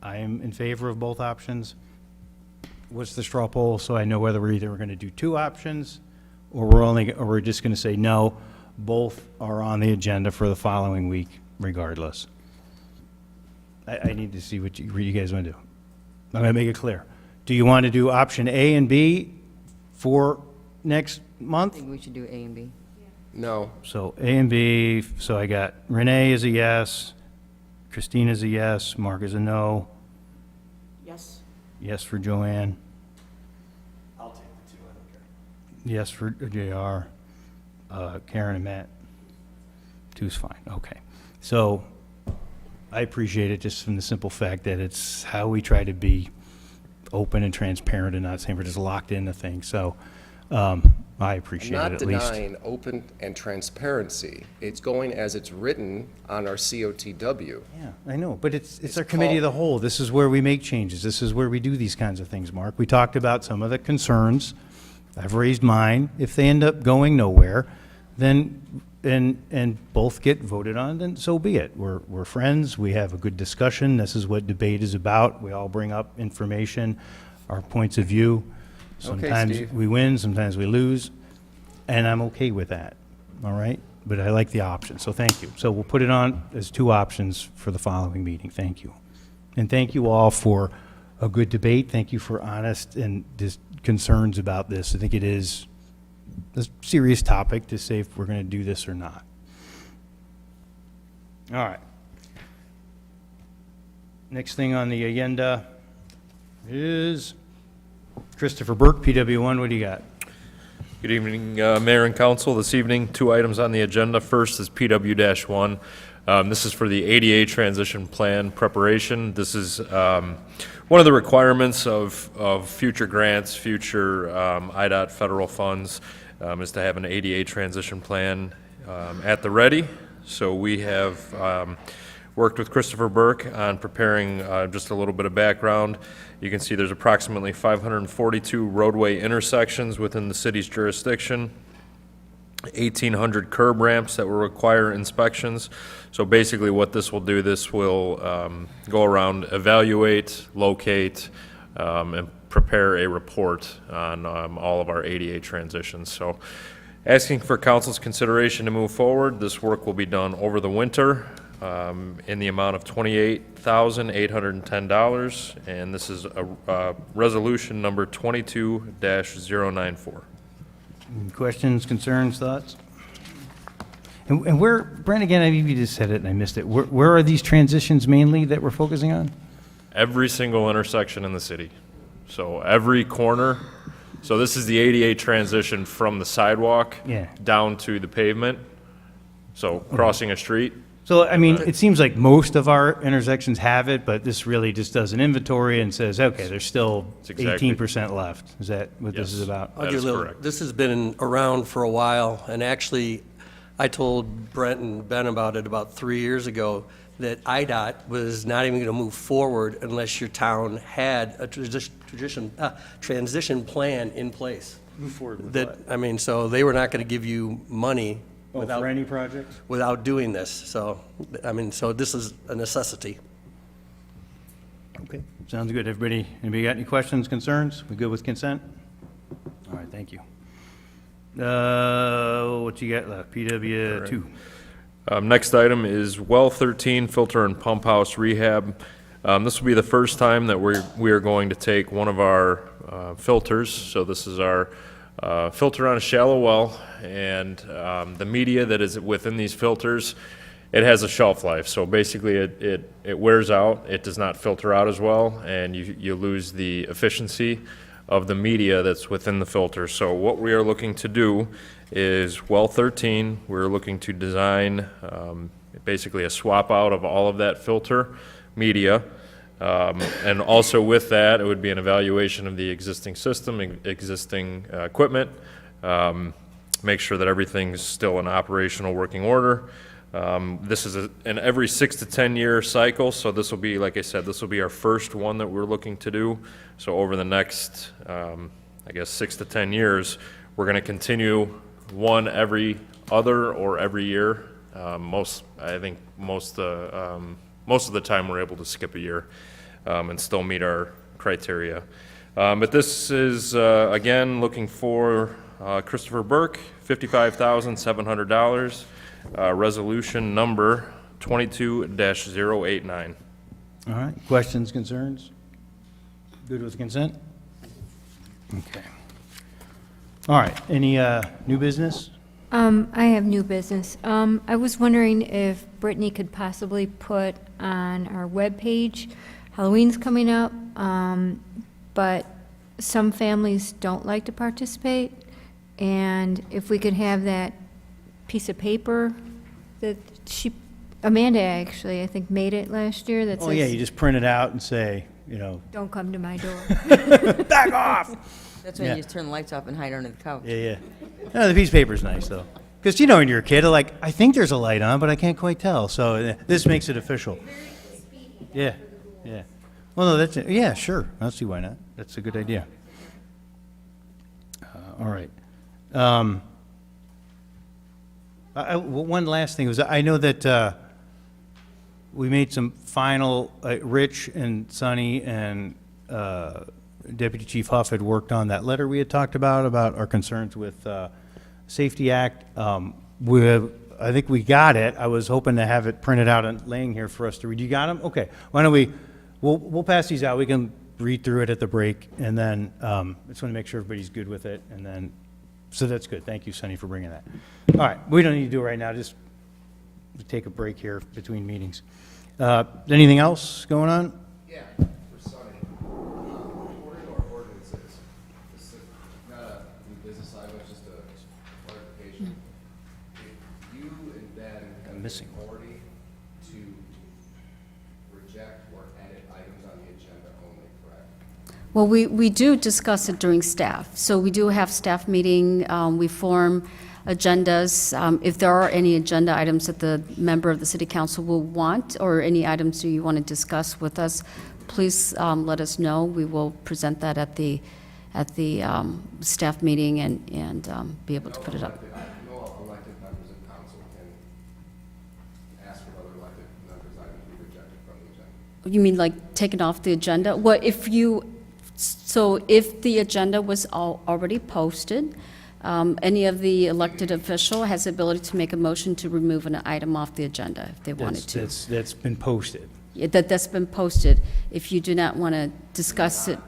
I am in favor of both options. What's the straw poll? So I know whether we're going to do two options or we're just going to say no, both are on the agenda for the following week regardless. I need to see what you guys want to do. I'm going to make it clear. Do you want to do option A and B for next I month? think we should do A and B. No. So A and B, so I got Renee is a yes, Christine is a yes, Mark is a no, Yes. yes for Joanne, I'll take the two, I don't care. yes for JR, Karen and Matt. Two's fine, okay. So I appreciate it just from the simple fact that it's how we try to be open and transparent and not saying we're just locked into things. So I appreciate it Not at least. denying open and transparency. It's going as it's written on our COTW. Yeah, I know, but it's It's our committee of the called- whole. This is where we make changes. This is where we do these kinds of things, Mark. We talked about some of the concerns. I've raised mine. If they end up going nowhere, then, and both get voted on, then so be it. We're friends. We have a good discussion. This is what debate is about. We all bring up information, our points of view. Sometimes Steve. we win, sometimes we lose, and I'm okay with that, all right? But I like the option, so thank you. So we'll put it on as two options for the following meeting. Thank you. And thank you all for a good debate. Thank you for honest and just concerns about this. I think it is a serious topic to say if we're going to do this or not. All right. Next thing on the agenda is Christopher Burke, PW1. What do you got? Good evening, Mayor and Council. This evening, 2 items on the agenda. First is PW-1. This is for the ADA transition plan preparation. This is one of the requirements of future grants, future IDOT federal funds, is to have an ADA transition plan at the ready. So we have worked with Christopher Burke on preparing just a little bit of background. You can see there's approximately 542 roadway intersections within the city's jurisdiction, 1,800 curb ramps that will require inspections. So basically what this will do, this will go around, evaluate, locate, and prepare a report on all of our ADA transitions. So asking for council's consideration to move forward. This work will be done over the winter in the amount of $28,810, and this is a resolution number 22-094. Any questions, concerns, thoughts? And where, Brent, again, I maybe you just said it and I missed it. Where are these transitions mainly that we're focusing on? Every single intersection in the city. So every corner. So this is the ADA transition from the sidewalk Yeah. down to the pavement. So crossing a street. So, I mean, it seems like most of our intersections have it, but this really just does an inventory and says, okay, there's still That's exactly- 18% left. Is that what this is Yes. about? I'll That give is a little- correct. This has been around for a while, and actually, I told Brent and Ben about it about 3 years ago, that IDOT was not even going to move forward unless your town had a transition plan in place. Move forward with That, I mean, so they were not going to give you money without, For any project? without doing this. So, I mean, so this is a necessity. Okay, Sounds good. Anybody got any questions, concerns? We good with consent? All right, thank you. What you got left? PW 2. Next item is well 13 filter and pump house rehab. This will be the first time that we are going to take one of our filters. So this is our filter on a shallow well, and the media that is within these filters, it has a shelf life. So basically it wears out, it does not filter out as well, and you lose the efficiency of the media that's within the filter. So what we are looking to do is well 13, we're looking to design basically a swap out of all of that filter media. And also with that, it would be an evaluation of the existing system, existing equipment, make sure that everything's still in operational working order. This is an every 6 to 10 year cycle, so this will be, like I said, this will be our first one that we're looking to do. So over the next, I guess, 6 to 10 years, we're going to continue one every other or every year. I think most of the time we're able to skip a year and still meet our criteria. But this is, again, looking for Christopher Burke, $55,700, resolution number 22-089. All right, questions, concerns? Good with consent? Okay. All right, any new business? I have new business. I was wondering if Brittany could possibly put on our webpage, Halloween's coming up, but some families don't like to participate, and if we could have that piece of paper that Amanda actually, I think, made it last year that says. Oh, yeah, you just print it out and say, Don't come to my door. back off! That's when Yeah. you just turn the lights off and hide under the couch. Yeah. No, the piece of paper's nice, though. Because, when you're a kid, like, I think there's a light on, but I can't quite tell. So this makes it official. Yeah. Well, no, that's it. Yeah, sure. I'll see why not. That's a good idea. All right. One last thing was, I know that we made some final, Rich and Sonny and Deputy Chief Huff had worked on that letter we had talked about our concerns with Safety Act. I think we got it. I was hoping to have it printed out and laying here for us to read. You got them? Okay. Why don't we'll pass these out. We can read through it at the break, and then I just want to make sure everybody's good with it, and then, so that's good. Thank you, Sonny, for bringing that. All right. We don't need to do it right now. Just take a break here between meetings. Anything else going on? Yeah, for Sonny. According to our ordinances, this is not a new business item, it's just a clarification. If you and Ben have the authority to reject or edit items on the agenda only, correct? Well, we do discuss it during staff. So we do have staff meeting, we form agendas. If there are any agenda items that the member of the city council will want, or any items you want to discuss with us, please let us know. We will present that at the staff meeting and be able to put it up. No elected members of council can ask for other elected members' items to be rejected from the agenda. You mean like taken off the agenda? Well, if the agenda was already posted, any of the elected official has the ability to make a motion to remove an item off the agenda if they wanted to. That's been posted. Yeah, that's been posted. If you do not want to discuss it.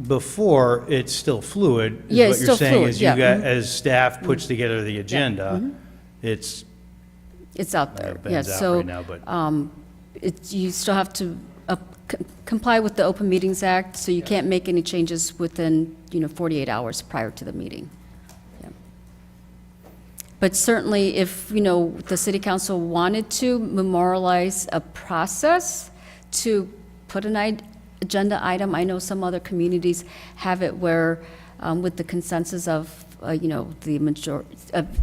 Before, it's still fluid. Yeah, What it's you're still saying fluid, is yeah. you got, as staff puts together the agenda, it's It's out there. Yeah, Ben's out so right now, but you still have to comply with the Open Meetings Act, so you can't make any changes within 48 hours prior to the meeting. Yeah. But certainly, if the city council wanted to memorialize a process to put an agenda item, I know some other communities have it where, with the consensus of the majority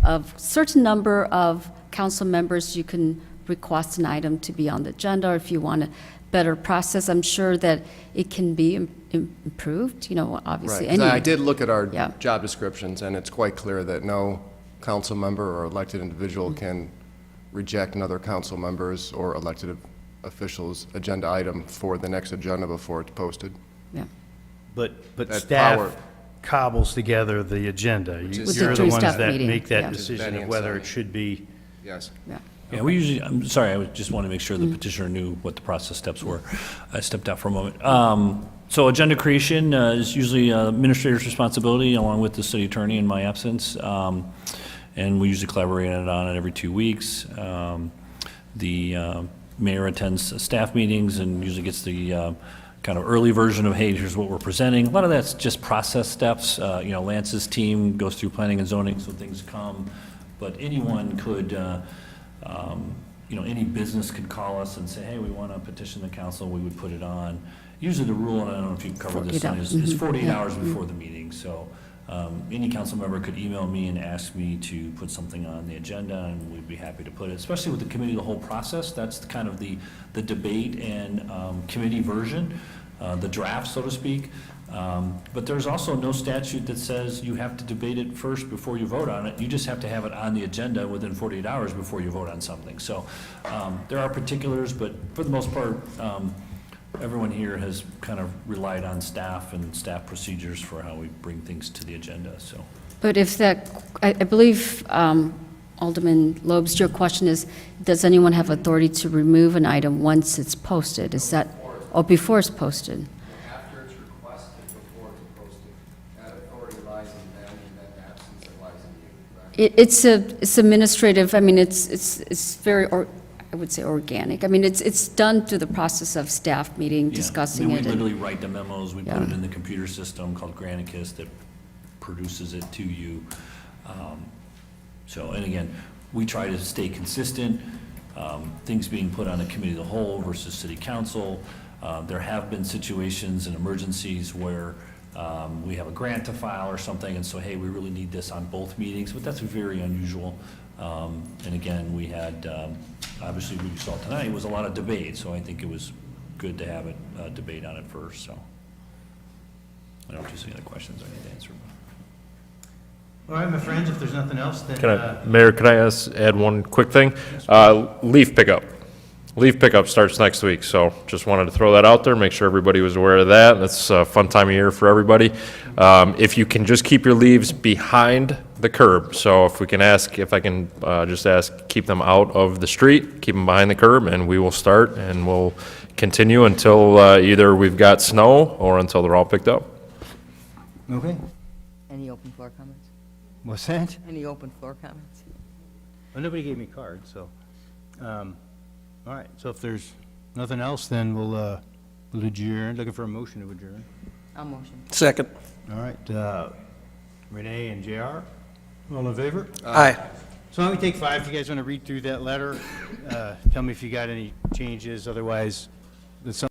of certain number of council members, you can request an item to be on the agenda, or if you want a better process, I'm sure that it can be improved, obviously. Right, 'cause I did look at our Yeah. job descriptions, and it's quite clear that no council member or elected individual can reject another council member's or elected official's agenda item for the next agenda before it's posted. Yeah. But That staff power- cobbles together the agenda. Which is- With the You're the ones three-step that meeting, make that yeah. decision Benny of and whether Sally. it should be. Yes. Yeah. Yeah, we usually, I'm sorry, I just want to make sure the petitioner knew what the process steps were. I stepped out for a moment. So agenda creation is usually administrator's responsibility along with the city attorney in my absence. And we usually collaborate on it every 2 weeks. The mayor attends staff meetings and usually gets the kind of early version of, hey, here's what we're presenting. A lot of that's just process steps. Lance's team goes through planning and zoning, so things come. But anyone could, any business could call us and say, hey, we want to petition the council, we would put it on. Usually the rule, and I don't know if you've covered this, 48 is 48 Yeah. hours before the meeting. So any council member could email me and ask me to put something on the agenda, and we'd be happy to put it, especially with the committee, the whole process. That's kind of the debate and committee version, the draft, so to speak. But there's also no statute that says you have to debate it first before you vote on it. You just have to have it on the agenda within 48 hours before you vote on something. So there are particulars, but for the most part, everyone here has kind of relied on staff and staff procedures for how we bring things to the agenda, so. But if that, I believe, Alderman Lobes, your question is, does anyone have authority to remove an item once it's posted? Is that, before it's posted? After it's requested, before it's posted, that authority lies in them, and that absence it lies in you, correct? It's administrative, I mean, it's very, I would say organic. I mean, it's done through the process of staff meeting, Yeah. discussing I mean, it. we and- literally write the memos, we put Yeah. it in the computer system called Granicus that produces it to you. And again, we try to stay consistent, things being put on a committee of the whole versus city council. There have been situations and emergencies where we have a grant to file or something, and so, hey, we really need this on both meetings, but that's very unusual. And again, we had, obviously, what you saw tonight was a lot of debate, so I think it was good to have a debate on it first, so. I don't know if there's any other questions I need to answer. All right, my friends, if there's nothing else, then. Mayor, can I add one quick thing? Leaf pickup. Leaf pickup starts next week, so just wanted to throw that out there, make sure everybody was aware of that. That's a fun time of year for everybody. If you can just keep your leaves behind the curb, so if I can just ask, keep them out of the street, keep them behind the curb, and we will start, and we'll continue until either we've got snow or until they're all picked up. Okay. Any open floor comments? What's that? Any open floor comments? Well, nobody gave me cards, so, all right, so if there's nothing else, then we'll adjourn. Looking for a motion to adjourn. I'll motion. Second. All right, Renee and JR, all in favor? Aye. So let me take 5. If you guys want to read through that letter, tell me if you got any changes, otherwise, the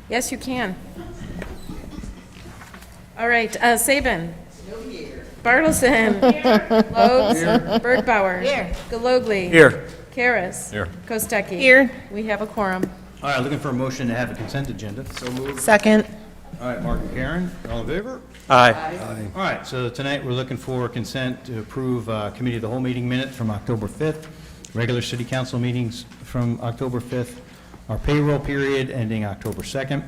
Yes, you can. All right, Saban. Bartleson. Lobes. Bergbauer. Galogly. Here. Karas. Here. Kostecki. Here. We have a quorum. All right, looking for a motion to have a consent agenda. Second. All right, Mark and Karen, all in favor? Aye. All right, so tonight we're looking for consent to approve Committee of the Whole meeting minutes from October 5th, regular city council meetings from October 5th, our payroll period ending October 2nd,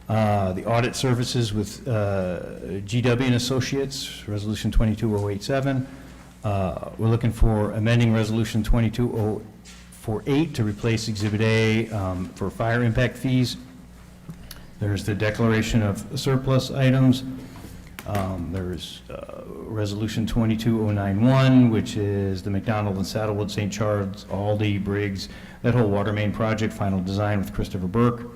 the audit services with GW and Associates, Resolution 22087. We're looking for amending Resolution 22048 to replace Exhibit A for fire impact fees. There's the declaration of surplus items. There's Resolution 22091, which is the McDonald and Saddlewood, St. Charles, Aldi, Briggs, that whole water main project, final design with Christopher Burke.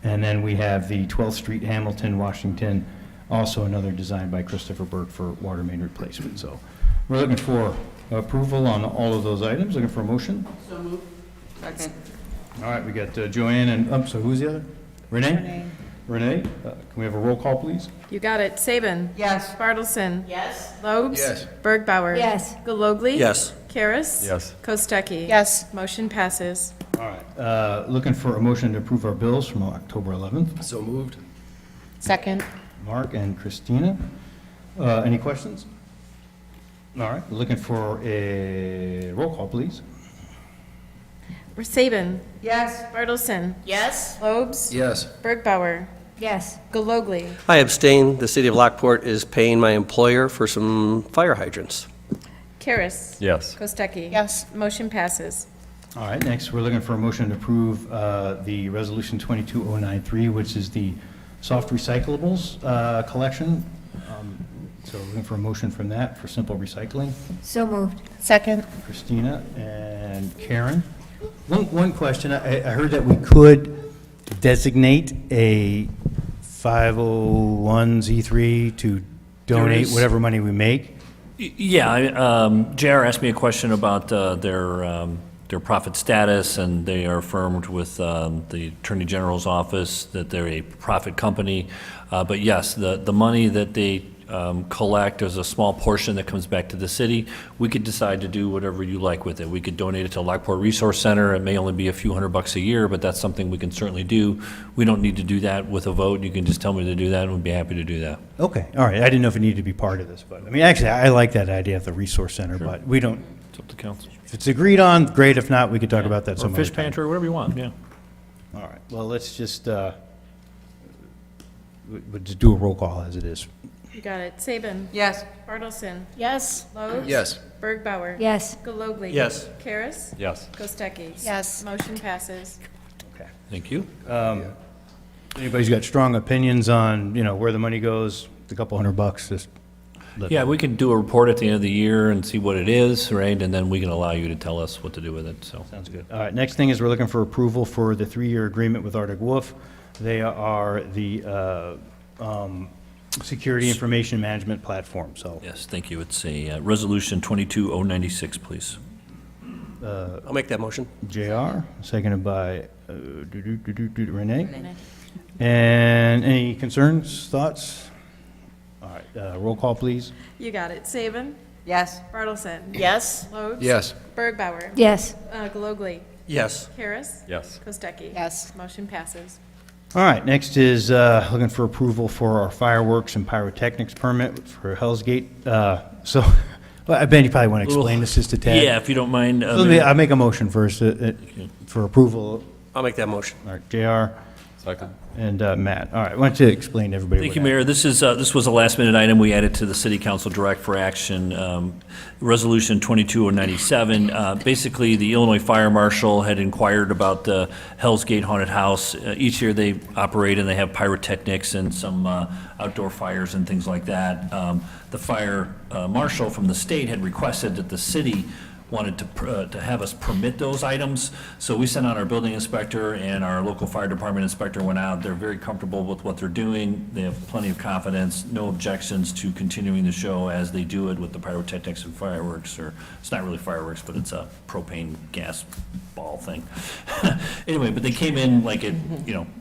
And then we have the 12th Street, Hamilton, Washington, also another design by Christopher Burke for water main replacement. So we're looking for approval on all of those items. Looking for a motion. So moved. Second. All right, we got Joanne and, so who's the other? Renee? Renee, can we have a roll call, please? You got it. Saban. Yes. Bartleson. Yes. Lobes. Yes. Bergbauer. Yes. Galogly. Yes. Karas. Yes. Kostecki. Yes. Motion passes. All right, looking for a motion to approve our bills from October 11th. So moved. Second. Mark and Christina. Any questions? All right, looking for a roll call, please. Saban. Yes. Bartleson. Yes. Lobes. Yes. Bergbauer. Yes. Galogly. I abstain. The city of Lockport is paying my employer for some fire hydrants. Karas. Yes. Kostecki. Yes. Motion passes. All right, next, we're looking for a motion to approve the Resolution 22093, which is the soft recyclables collection. So looking for a motion from that for simple recycling. So moved. Second. Christina and Karen. One question, I heard that we could designate a 501c3 to donate whatever money we make. Yeah, JR asked me a question about their profit status, and they are affirmed with the Attorney General's office that they're a profit company. But yes, the money that they collect is a small portion that comes back to the city. We could decide to do whatever you like with it. We could donate it to Lockport Resource Center. It may only be a few $100 a year, but that's something we can certainly do. We don't need to do that with a vote. You can just tell me to do that, and we'd be happy to do that. Okay, all right, I didn't know if it needed to be part of this, but, I mean, actually, I like that idea of the resource center, but we don't, It's up to council. if it's agreed on, great, if not, we could talk about that Or some other fish time. pantry, whatever you want, yeah. All right, well, let's just, we'll just do a roll call as it is. You got it. Saban. Yes. Bartleson. Yes. Lobes. Yes. Bergbauer. Yes. Galogly. Yes. Karas. Yes. Kostecki. Yes. Motion passes. Okay. Thank you. Anybody's got strong opinions on, where the money goes, a couple $100, just. Yeah, we can do a report at the end of the year and see what it is, right? And then we can allow you to tell us what to do with it, so. Sounds good. All right, next thing is we're looking for approval for the 3-year agreement with Arctic Wolf. They are the security information management platform, so. Yes, thank you. It's a Resolution 22096, please. I'll make that motion. JR, seconded by Renee. And any concerns, thoughts? All right, roll call, please. You got it. Saban. Yes. Bartleson. Yes. Lobes. Yes. Bergbauer. Yes. Galogly. Yes. Karas. Yes. Kostecki. Yes. Motion passes. All right, next is looking for approval for our fireworks and pyrotechnics permit for Hell's Gate. So, well, Ben, you probably want to explain this just a tad. Yeah, if you don't mind. So I'll make a motion first for approval. I'll make that motion. All right, JR Second. and Matt. All right, why don't you explain to everybody? Thank you, what Mayor. This was a last-minute item we added to the City Council Direct for Action, Resolution 22097. Basically, the Illinois Fire Marshal had inquired about the Hell's Gate Haunted House. Each year they operate and they have pyrotechnics and some outdoor fires and things like that. The Fire Marshal from the state had requested that the city wanted to have us permit those items. So we sent out our building inspector, and our local fire department inspector went out. They're very comfortable with what they're doing. They have plenty of confidence, no objections to continuing the show as they do it with the pyrotechnics and fireworks, or it's not really fireworks, but it's a propane gas ball thing. Anyway, but they came in like at,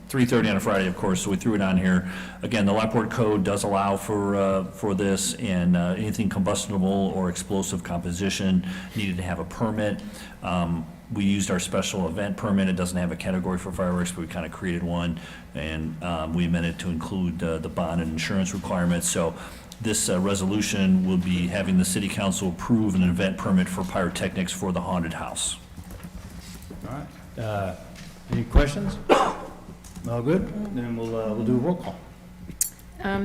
3:30 on a Friday, of course, so we threw it on here. Again, the Lockport code does allow for this, and anything combustible or explosive composition needed to have a permit. We used our special event permit. It doesn't have a category for fireworks, but we kind of created one, and we amended to include the bond and insurance requirements. So this resolution will be having the city council approve an event permit for pyrotechnics for the haunted house. All right. Any questions? All good? Then we'll do a roll call.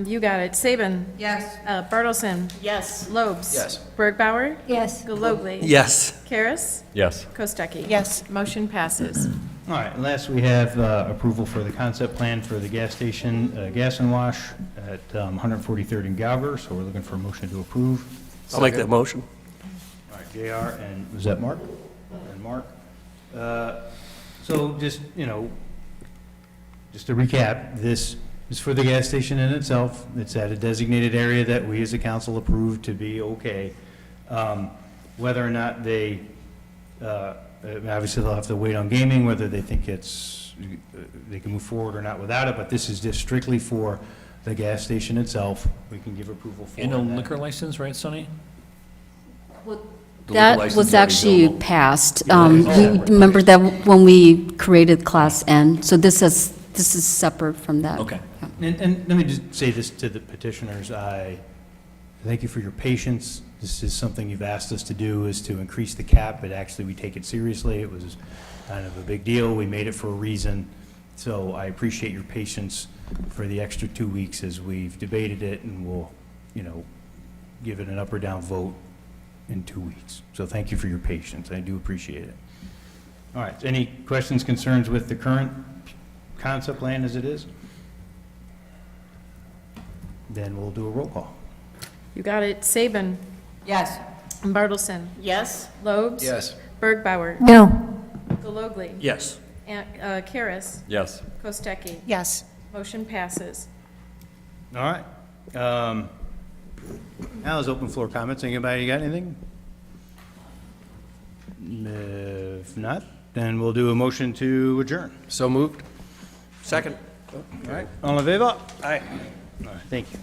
You got it. Saban. Yes. Bartleson. Yes. Lobes. Yes. Bergbauer. Yes. Galogly. Yes. Karas. Yes. Kostecki. Yes. Motion passes. All right, and last we have approval for the concept plan for the gas station, gas and wash at 143rd and Galver, so we're looking for a motion to approve. I'll make that motion. All right, JR, and was that Mark? And Mark. So just, just to recap, this is for the gas station in itself. It's at a designated area that we as a council approved to be okay. Whether or not they, obviously they'll have to wait on gaming, whether they think they can move forward or not without it, but this is just strictly for the gas station itself. We can give approval for And a that. liquor license, right, Sonny? The liquor That license was is already actually available. passed. Yeah, We it's- remember that when we created Class N, so this is separate from that. Okay. And let me just say this to the petitioners, I thank you for your patience. This is something you've asked us to do, is to increase the cap, but actually we take it seriously. It was kind of a big deal. We made it for a reason. So I appreciate your patience for the extra 2 weeks as we've debated it, and we'll, give it an up or down vote in 2 weeks. So thank you for your patience. I do appreciate it. All right, any questions, concerns with the current concept plan as it is? Then we'll do a roll call. You got it. Saban. Yes. Bartleson. Yes. Lobes. Yes. Bergbauer. No. Galogly. Yes. Karas. Yes. Kostecki. Yes. Motion passes. All right. Now is open floor comments. Anybody got anything? If not, then we'll do a motion to adjourn. So moved? Second. All right. All in favor? Aye. All right, thank you.